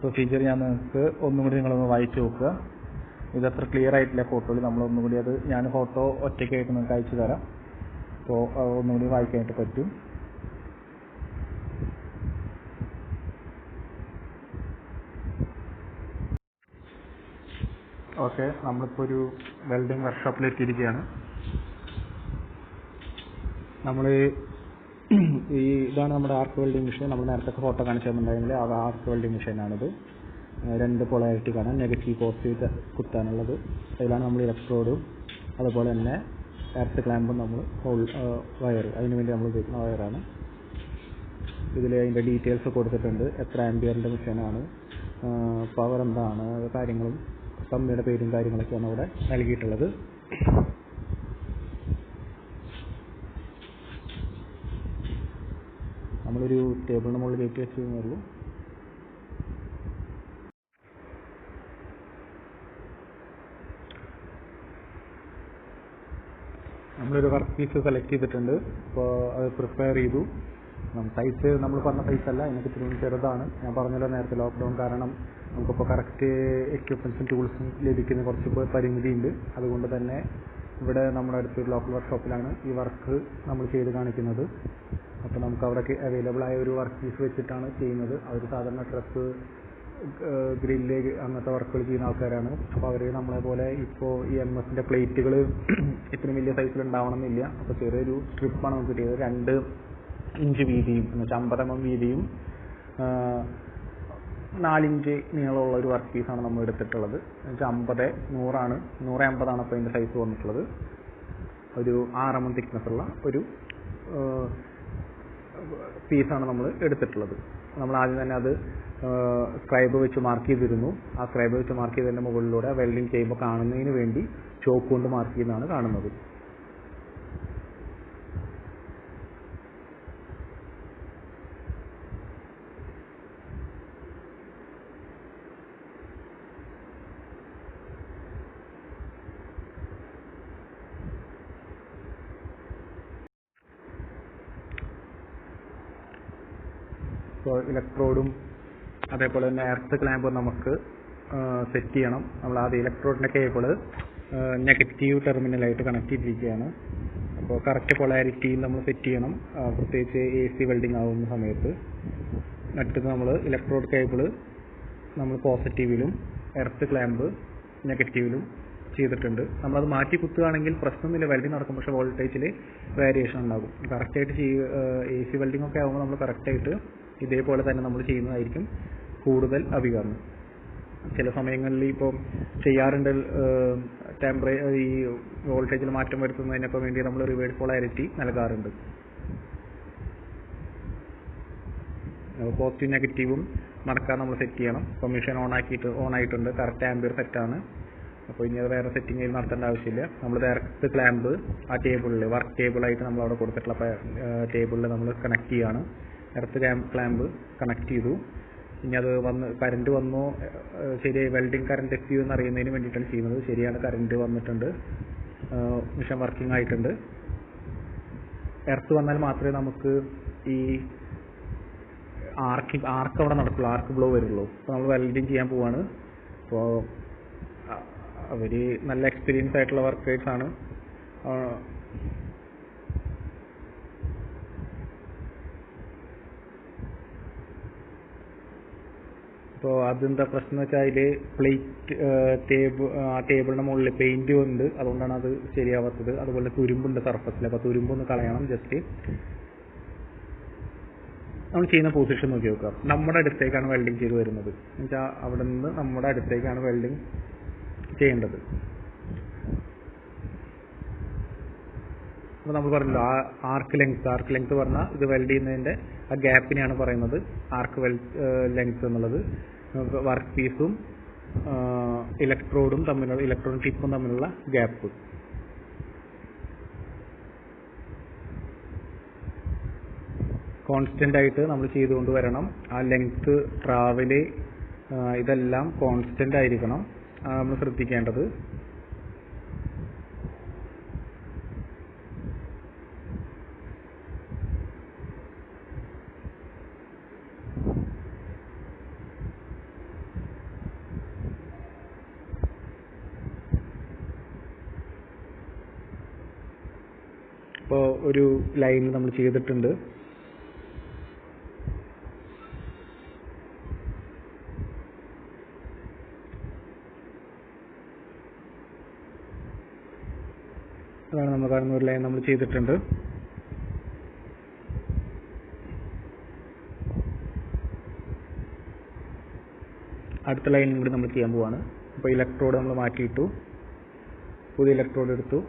പ്രൊസീജിയർ ഞാൻ നിങ്ങൾക്ക് ഒന്നും കൂടി നിങ്ങളൊന്ന് വായിച്ചു നോക്കുക. ഇതത്ര ക്ലിയർ ആയിട്ടില്ല ഫോട്ടോയിൽ, നമ്മളൊന്നും കൂടി അത് ഞാൻ ഫോട്ടോ ഒറ്റയ്ക്കായിട്ട് നിങ്ങൾക്ക് അയച്ചു തരാം. അപ്പോൾ ഒന്നും കൂടി വായിക്കാനായിട്ട് പറ്റും. ഓക്കെ, നമ്മളിപ്പോൾ ഒരു വെൽഡിംഗ് വർക്ക്ഷോപ്പിൽ എത്തിയിരിക്കുകയാണ്. നമ്മൾ ഇതാണ് നമ്മുടെ ആർക്ക് വെൽഡിംഗ് മെഷീൻ. നമ്മൾ നേരത്തെ ഫോട്ടോ കാണിച്ചു തന്നിട്ടുണ്ടെങ്കിൽ അത് ആർക്ക് വെൽഡിംഗ് മെഷീനാണിത്. 2 പൊളാരിറ്റി കാണാം, നെഗറ്റീവ് പോസിറ്റീവ് കുത്താനുള്ളത്. അതിലാണ് നമ്മൾ ഇലക്ട്രോഡും അതുപോലെ തന്നെ എർത്ത് ക്ലാമ്പും നമ്മൾ വയർ അതിന് വേണ്ടി നമ്മൾ ഉപയോഗിക്കുന്ന വയറാണ്. ഇതിൽ അതിൻ്റെ ഡീറ്റെയിൽസ് കൊടുത്തിട്ടുണ്ട്. എത്ര ആംപിയറിൻ്റെ മെഷീനാണ്, പവർ എന്താണ്, കാര്യങ്ങളും കമ്പനിയുടെ പേരും കാര്യങ്ങളൊക്കെയാണ് അവിടെ നൽകിയിട്ടുള്ളത്. നമ്മളൊരു ടേബിളിന് മുകളിൽ കയറ്റി വെച്ചേ ഉള്ളൂ. നമ്മളൊരു വർക്ക് പീസ് സെലക്ട് ചെയ്തിട്ടുണ്ട്. അപ്പോൾ അത് പ്രിപ്പയർ ചെയ്തു. സൈസ് നമ്മൾ പറഞ്ഞ സൈസല്ല, എനിക്ക് ഇത്തിരി ചെറുതാണ്. ഞാൻ പറഞ്ഞല്ലോ നേരത്തെ ലോക്ക്ഡൗൺ കാരണം നമുക്കിപ്പോൾ കറക്റ്റ് എക്യുപ്മെൻറ്റ്സും ടൂൾസും ലഭിക്കുന്ന കുറച്ച് പരിമിതിയുണ്ട്. അതുകൊണ്ട് തന്നെ ഇവിടെ നമ്മുടെ അടുത്തൊരു ലോക്കൽ വർക്ക്ഷോപ്പിലാണ് ഈ വർക്ക് നമ്മൾ ചെയ്ത് കാണിക്കുന്നത്. അപ്പോൾ നമുക്ക് അവിടെ അവൈലബിൾ ആയ ഒരു വർക്ക് പീസ് വെച്ചിട്ടാണ് ചെയ്യുന്നത്. അവർ സാധാരണ ട്രസ്, ഗ്രില്ല് അങ്ങനത്തെ വർക്കുകൾ ചെയ്യുന്ന ആൾക്കാരാണ്. അപ്പോൾ അവർ നമ്മളെ പോലെ ഇപ്പോൾ ഈ MS-ൻ്റെ പ്ലേറ്റുകൾ ഇത്രയും വലിയ സൈസിൽ ഉണ്ടാവണമെന്നില്ല. അപ്പോൾ ചെറിയൊരു സ്ട്രിപ്പാണ് നമുക്ക് കിട്ടിയത്. 2 ഇഞ്ച് വീതിയും എന്ന് വെച്ചാൽ 50 mm വീതിയും 4 ഇഞ്ച് നീളമുള്ള ഒരു വർക്ക് പീസാണ് നമ്മൾ എടുത്തിട്ടുള്ളത്. എന്ന് വെച്ചാൽ 50, 100 ആണ്, 150 ആണ് അപ്പോൾ അതിൻ്റെ സൈസ് വന്നിട്ടുള്ളത്. ഒരു 6 mm thickness ഉള്ള ഒരു പീസാണ് നമ്മൾ എടുത്തിട്ടുള്ളത്. നമ്മൾ ആദ്യം തന്നെ അത് സ്ക്രൈബ് വെച്ച് മാർക്ക് ചെയ്തിരുന്നു. ആ സ്ക്രൈബ് വെച്ച് മാർക്ക് ചെയ്തതിൻ്റെ മുകളിലൂടെ വെൽഡിങ് ചെയ്യുമ്പോൾ കാണുന്നതിന് വേണ്ടി ചോക്ക് കൊണ്ട് മാർക്ക് ചെയ്യുന്നതാണ് കാണുന്നത്. അപ്പോൾ ഇലക്ട്രോഡും അതേപോലെ തന്നെ എർത്ത് ക്ലാമ്പും നമുക്ക് സെറ്റ് ചെയ്യണം. നമ്മൾ ആദ്യം ഇലക്ട്രോഡിൻ്റെ കേബിൾ നെഗറ്റീവ് ടെർമിനലായിട്ട് കണക്ട് ചെയ്തിരിക്കുകയാണ്. അപ്പോൾ കറക്റ്റ് പൊളാരിറ്റിയിൽ നമ്മൾ സെറ്റ് ചെയ്യണം, പ്രത്യേകിച്ച് AC വെൽഡിങ് ആകുന്ന സമയത്ത്. മറ്റത് നമ്മൾ ഇലക്ട്രോഡ് കേബിൾ നമ്മൾ പോസിറ്റീവിലും എർത്ത് ക്ലാമ്പ് നെഗറ്റീവിലും ചെയ്തിട്ടുണ്ട്. നമ്മളത് മാറ്റി കുത്തുകയാണെങ്കിൽ പ്രശ്നമൊന്നുമില്ല, വെൽഡിങ് നടക്കും. പക്ഷേ വോൾട്ടേജിൽ വേരിയേഷൻ ഉണ്ടാകും. കറക്റ്റായിട്ട് AC വെൽഡിംഗ് ഒക്കെ ആകുമ്പോൾ നമ്മൾ കറക്റ്റായിട്ട് ഇതേപോലെ തന്നെ നമ്മൾ ചെയ്യുന്നതായിരിക്കും കൂടുതൽ അഭികാമ്യം. ചില സമയങ്ങളിൽ ഇപ്പോൾ ചെയ്യാറുണ്ട്, ഈ വോൾട്ടേജിൽ മാറ്റം വരുത്തുന്നതിനൊക്കെ വേണ്ടി നമ്മൾ റിവേഴ്സ് പോളാരിറ്റി നൽകാറുണ്ട്. പോസിറ്റീവ് നെഗറ്റീവും നടക്കാൻ നമ്മൾ സെറ്റ് ചെയ്യണം. ഇപ്പോൾ മെഷീൻ ഓൺ ആയിട്ടുണ്ട്, കറക്റ്റ് ആംബിയർ സെറ്റാണ്. അപ്പോൾ ഇനി അത് വേറെ സെറ്റിംഗ് നടത്തേണ്ട ആവശ്യമില്ല. നമ്മൾ ഡയറക്റ്റ് ക്ലാമ്പ് ആ ടേബിളിൽ വർക്ക് ടേബിളായിട്ട് നമ്മൾ അവിടെ കൊടുത്തിട്ടുള്ള ടേബിളിൽ നമ്മൾ കണക്ട് ചെയ്യുകയാണ്. എർത്ത് ക്ലാമ്പ് കണക്ട് ചെയ്തു. ഇനി അത് കറണ്ട് വന്നോ, ശരിയായി വെൽഡിങ് കറണ്ട് എത്തി എന്ന് അറിയുന്നതിന് വേണ്ടിയിട്ടാണ് ചെയ്യുന്നത്. ശരിയാണ്, കറണ്ട് വന്നിട്ടുണ്ട്, മെഷീൻ വർക്കിംഗ് ആയിട്ടുണ്ട്. എർത്ത് വന്നാൽ മാത്രമേ നമുക്ക് ഈ ആർക്ക് അവിടെ നടക്കുള്ളൂ, ആർക്ക് ബ്ലോ വരുള്ളൂ. അപ്പോൾ നമ്മൾ വെൽഡിങ് ചെയ്യാൻ പോവാണ്. അപ്പോൾ അവർ നല്ല എക്സ്പീരിയൻസ് ആയിട്ടുള്ള വർക്കേഴ്സാണ്. അപ്പോൾ അതെന്താ പ്രശ്നം എന്ന് വെച്ചാൽ അതിൽ പ്ലേറ്റ് ആ ടേബിളിൻ്റെ മുകളിൽ പെയിൻറ്റ് ഉണ്ട്, അതുകൊണ്ടാണ് അത് ശരിയാവാത്തത്. അതുപോലെ തുരുമ്പുണ്ട് സർഫസിൽ, അപ്പോൾ തുരുമ്പൊന്ന് കളയണം. ജസ്റ്റ് നമ്മൾ ചെയ്യുന്ന പൊസിഷൻ നോക്കി നോക്കുക. നമ്മുടെ അടുത്തേക്കാണ് വെൽഡിങ് ചെയ്ത് വരുന്നത്, എന്നുവെച്ചാൽ അവിടെ നിന്ന് നമ്മുടെ അടുത്തേക്കാണ് വെൽഡിങ് ചെയ്യേണ്ടത്. അപ്പോൾ നമ്മൾ പറഞ്ഞല്ലോ ആർക്ക് ലെങ്ത് പറഞ്ഞാൽ ഇത് വെൽഡ് ചെയ്യുന്നതിൻ്റെ ആ ഗ്യാപ്പിനെയാണ് പറയുന്നത് ആർക്ക് ലെങ്ത് എന്നുള്ളത്. വർക്ക് പീസും ഇലക്ട്രോഡും ടിപ്പും തമ്മിലുള്ള ഗ്യാപ്പ്. കോൺസ്റ്റന്റ് ആയിട്ട് നമ്മൾ ചെയ്തുകൊണ്ട് വരണം. ആ ലെങ്ത്, ട്രാവല്, ഇതെല്ലാം കോൺസ്റ്റന്റ് ആയിരിക്കണം, നമ്മൾ ശ്രദ്ധിക്കേണ്ടത്. ഇപ്പോൾ ഒരു ലൈനിൽ നമ്മൾ ചെയ്തിട്ടുണ്ട്. അതാണ് നമ്മൾ കാണുന്ന ഒരു ലൈൻ നമ്മൾ ചെയ്തിട്ടുണ്ട്. അടുത്ത ലൈനും കൂടി നമ്മൾ ചെയ്യാൻ പോവാണ്. അപ്പോൾ ഇലക്ട്രോഡ് നമ്മൾ മാറ്റിയിട്ടു, പുതിയ ഇലക്ട്രോഡ് എടുത്തു.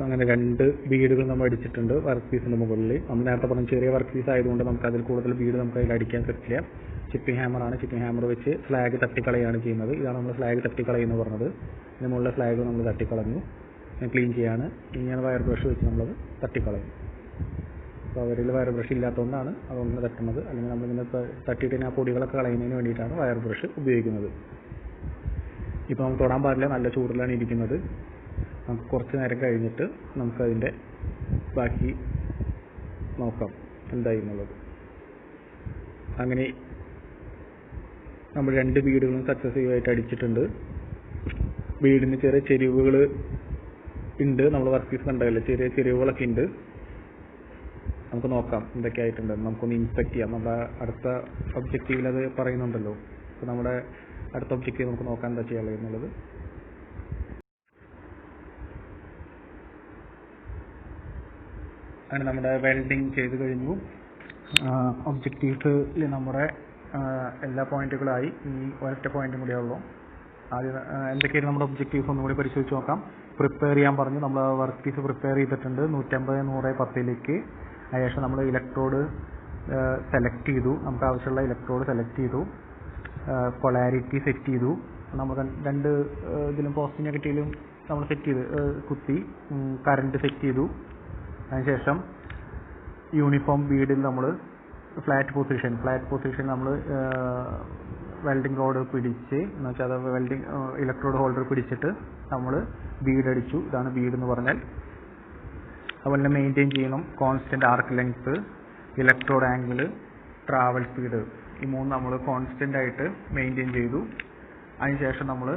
അങ്ങനെ 2 ബീഡുകൾ നമ്മൾ അടിച്ചിട്ടുണ്ട് വർക്ക് പീസിൻ്റെ മുകളിൽ. നമ്മൾ നേരത്തെ പറഞ്ഞ ചെറിയ വർക്ക് പീസ് ആയതുകൊണ്ട് നമുക്ക് അതിൽ കൂടുതൽ ബീഡ് നമുക്ക് അതിൽ അടിക്കാൻ പറ്റില്ല. ചിപ്പിംഗ് ഹാമറാണ്. ചിപ്പിംഗ് ഹാമർ വെച്ച് ഫ്ലാഗ് തട്ടിക്കളയാണ് ചെയ്യുന്നത്. ഇതാണ് നമ്മൾ ഫ്ലാഗ് തട്ടിക്കളയെന്ന് പറഞ്ഞത്. ഇതിന് മുകളിലെ ഫ്ലാഗ് നമ്മൾ തട്ടിക്കളഞ്ഞു, ക്ലീൻ ചെയ്യാണ്. ഇനിയാണ് വയർ ബ്രഷ് വെച്ച് നമ്മളത് തട്ടിക്കളയും. അപ്പോൾ അവരിൽ വയർ ബ്രഷ് ഇല്ലാത്തതുകൊണ്ടാണ് അതൊന്ന് തട്ടുന്നത്. അല്ലെങ്കിൽ നമ്മളിങ്ങനെ തട്ടിയിട്ട് ആ പൊടികളൊക്കെ കളയുന്നതിന് വേണ്ടിയിട്ടാണ് വയർ ബ്രഷ് ഉപയോഗിക്കുന്നത്. ഇപ്പോൾ നമുക്ക് തൊടാൻ പാടില്ല, നല്ല ചൂടിലാണ് ഇരിക്കുന്നത്. നമുക്ക് കുറച്ച് നേരം കഴിഞ്ഞിട്ട് നമുക്കതിൻ്റെ ബാക്കി നോക്കാം എന്തായി എന്നുള്ളത്. അങ്ങനെ നമ്മൾ 2 ബീഡുകളും സക്സസീവായിട്ട് അടിച്ചിട്ടുണ്ട്. ബീഡിന് ചെറിയ ചെരിവുകൾ ഉണ്ട്, നമ്മൾ വർക്ക് പീസ് കണ്ടതല്ലേ, ചെറിയ ചെരിവുകളൊക്കെ ഉണ്ട്. നമുക്ക് നോക്കാം എന്തൊക്കെ ആയിട്ടുണ്ട്, നമുക്കൊന്ന് ഇൻസ്പെക്ട് ചെയ്യാം. നമ്മുടെ അടുത്ത ഒബ്ജക്റ്റീവിൽ അത് പറയുന്നുണ്ടല്ലോ. അപ്പോൾ നമ്മുടെ അടുത്ത ഒബ്ജക്റ്റീവ് നമുക്ക് നോക്കാൻ എന്താ ചെയ്യാനുള്ളത് എന്നുള്ളത്. അങ്ങനെ നമ്മുടെ വെൽഡിങ് ചെയ്ത് കഴിഞ്ഞു. ഒബ്ജക്റ്റീവ്സിൽ നമ്മുടെ എല്ലാ പോയിന്റുകളായി. ഈ ഒരൊറ്റ പോയിന്റും കൂടിയേ ഉള്ളൂ. ആദ്യം എന്തൊക്കെയാണ് നമ്മുടെ ഒബ്ജക്റ്റീവ്സ് ഒന്നും കൂടി പരിശോധിച്ച് നോക്കാം. പ്രിപ്പയർ ചെയ്യാൻ പറഞ്ഞു. നമ്മൾ വർക്ക് പീസ് പ്രിപ്പയർ ചെയ്തിട്ടുണ്ട് 150, 100, 10ലേക്ക്. അതിനുശേഷം നമ്മൾ ഇലക്ട്രോഡ് സെലക്ട് ചെയ്തു. നമുക്ക് ആവശ്യമുള്ള ഇലക്ട്രോഡ് സെലക്ട് ചെയ്തു. പൊളാരിറ്റി സെറ്റ് ചെയ്തു. നമ്മൾ 2 ഇതിലും പോസിറ്റീവ് നെഗറ്റീവിലും നമ്മൾ സെറ്റ് ചെയ്ത് കുത്തി. കറണ്ട് സെറ്റ് ചെയ്തു. അതിനുശേഷം യൂണിഫോം ബീഡിൽ നമ്മൾ ഫ്ലാറ്റ് പൊസിഷൻ നമ്മൾ വെൽഡിംഗ് റോഡ് പിടിച്ച്, എന്ന് വെച്ചാൽ അത് വെൽഡിംഗ് ഇലക്ട്രോഡ് ഹോൾഡർ പിടിച്ചിട്ട് നമ്മൾ ബീഡ് അടിച്ചു. ഇതാണ് ബീഡ് എന്ന് പറഞ്ഞാൽ. അതുപോലെ തന്നെ മെയിൻറ്റെയിൻ ചെയ്യണം constant arc length, electrode angle, travel speed. ഈ 3 നമ്മൾ കോൺസ്റ്റന്റ് ആയിട്ട് മെയിൻറ്റെയിൻ ചെയ്തു. അതിനുശേഷം നമ്മൾ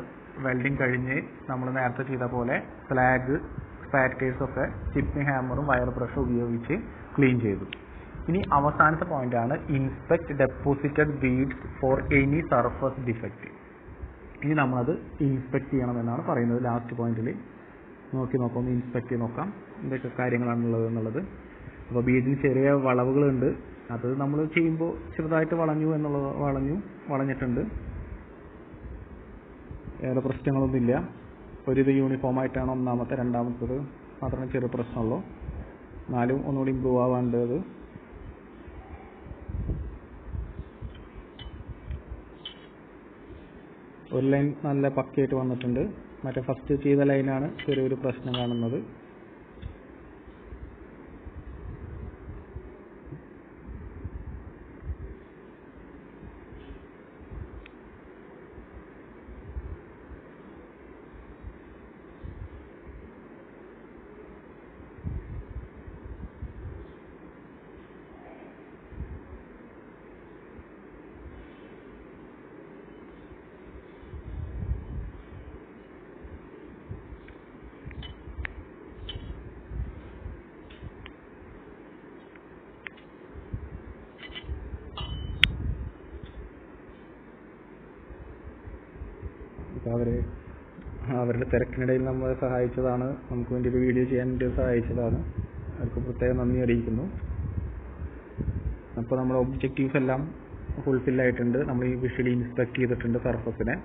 വെൽഡിംഗ് കഴിഞ്ഞ് നമ്മൾ നേരത്തെ ചെയ്ത പോലെ ഫ്ലാഗ്, സ്പാറ്റേഴ്സ് ഒക്കെ ചിപ്പിംഗ് ഹാമറും വയർ ബ്രഷും ഉപയോഗിച്ച് ക്ലീൻ ചെയ്തു. ഇനി അവസാനത്തെ പോയിന്റ് ആണ് inspect deposited beads for any surface defect. ഇനി നമ്മളത് ഇൻസ്പെക്ട് ചെയ്യണമെന്നാണ് പറയുന്നത്. ലാസ്റ്റ് പോയിന്റിൽ നോക്കാം, ഒന്ന് ഇൻസ്പെക്ട് ചെയ്ത് നോക്കാം എന്തൊക്കെ കാര്യങ്ങളാണുള്ളത് എന്നുള്ളത്. അപ്പോൾ ബീഡിന് ചെറിയ വളവുകളുണ്ട്. അത് നമ്മൾ ചെയ്യുമ്പോൾ ചെറുതായിട്ട് വളഞ്ഞിട്ടുണ്ട്. വേറെ പ്രശ്നങ്ങളൊന്നുമില്ല. ഇത് യൂണിഫോം ആയിട്ടാണ് ഒന്നാമത്തെ, രണ്ടാമത്തത് മാത്രമേ ചെറിയ പ്രശ്നമുള്ളൂ. 4 ഒന്നുകൂടി ഇമ്പ്രൂവ് ആവേണ്ടത്. ഒരു ലൈൻ നല്ല പക്കയായിട്ട് വന്നിട്ടുണ്ട്. മറ്റേ ഫസ്റ്റ് ചെയ്ത ലൈനാണ് ചെറിയൊരു പ്രശ്നം കാണുന്നത്. അവരുടെ തിരക്കിനിടയിൽ നമ്മളെ സഹായിച്ചതാണ്, നമുക്ക് വേണ്ടി ഒരു വീഡിയോ ചെയ്യാൻ വേണ്ടി സഹായിച്ചതാണ്. അവർക്ക് പ്രത്യേകം നന്ദി അറിയിക്കുന്നു. അപ്പോൾ നമ്മുടെ ഒബ്ജക്റ്റീവ്സ് എല്ലാം ഫുൾഫിൽ ആയിട്ടുണ്ട്. നമ്മൾ ഈ വിഷ്വലി ഇൻസ്പെക്ട് ചെയ്തിട്ടുണ്ട് സർഫസിനെ.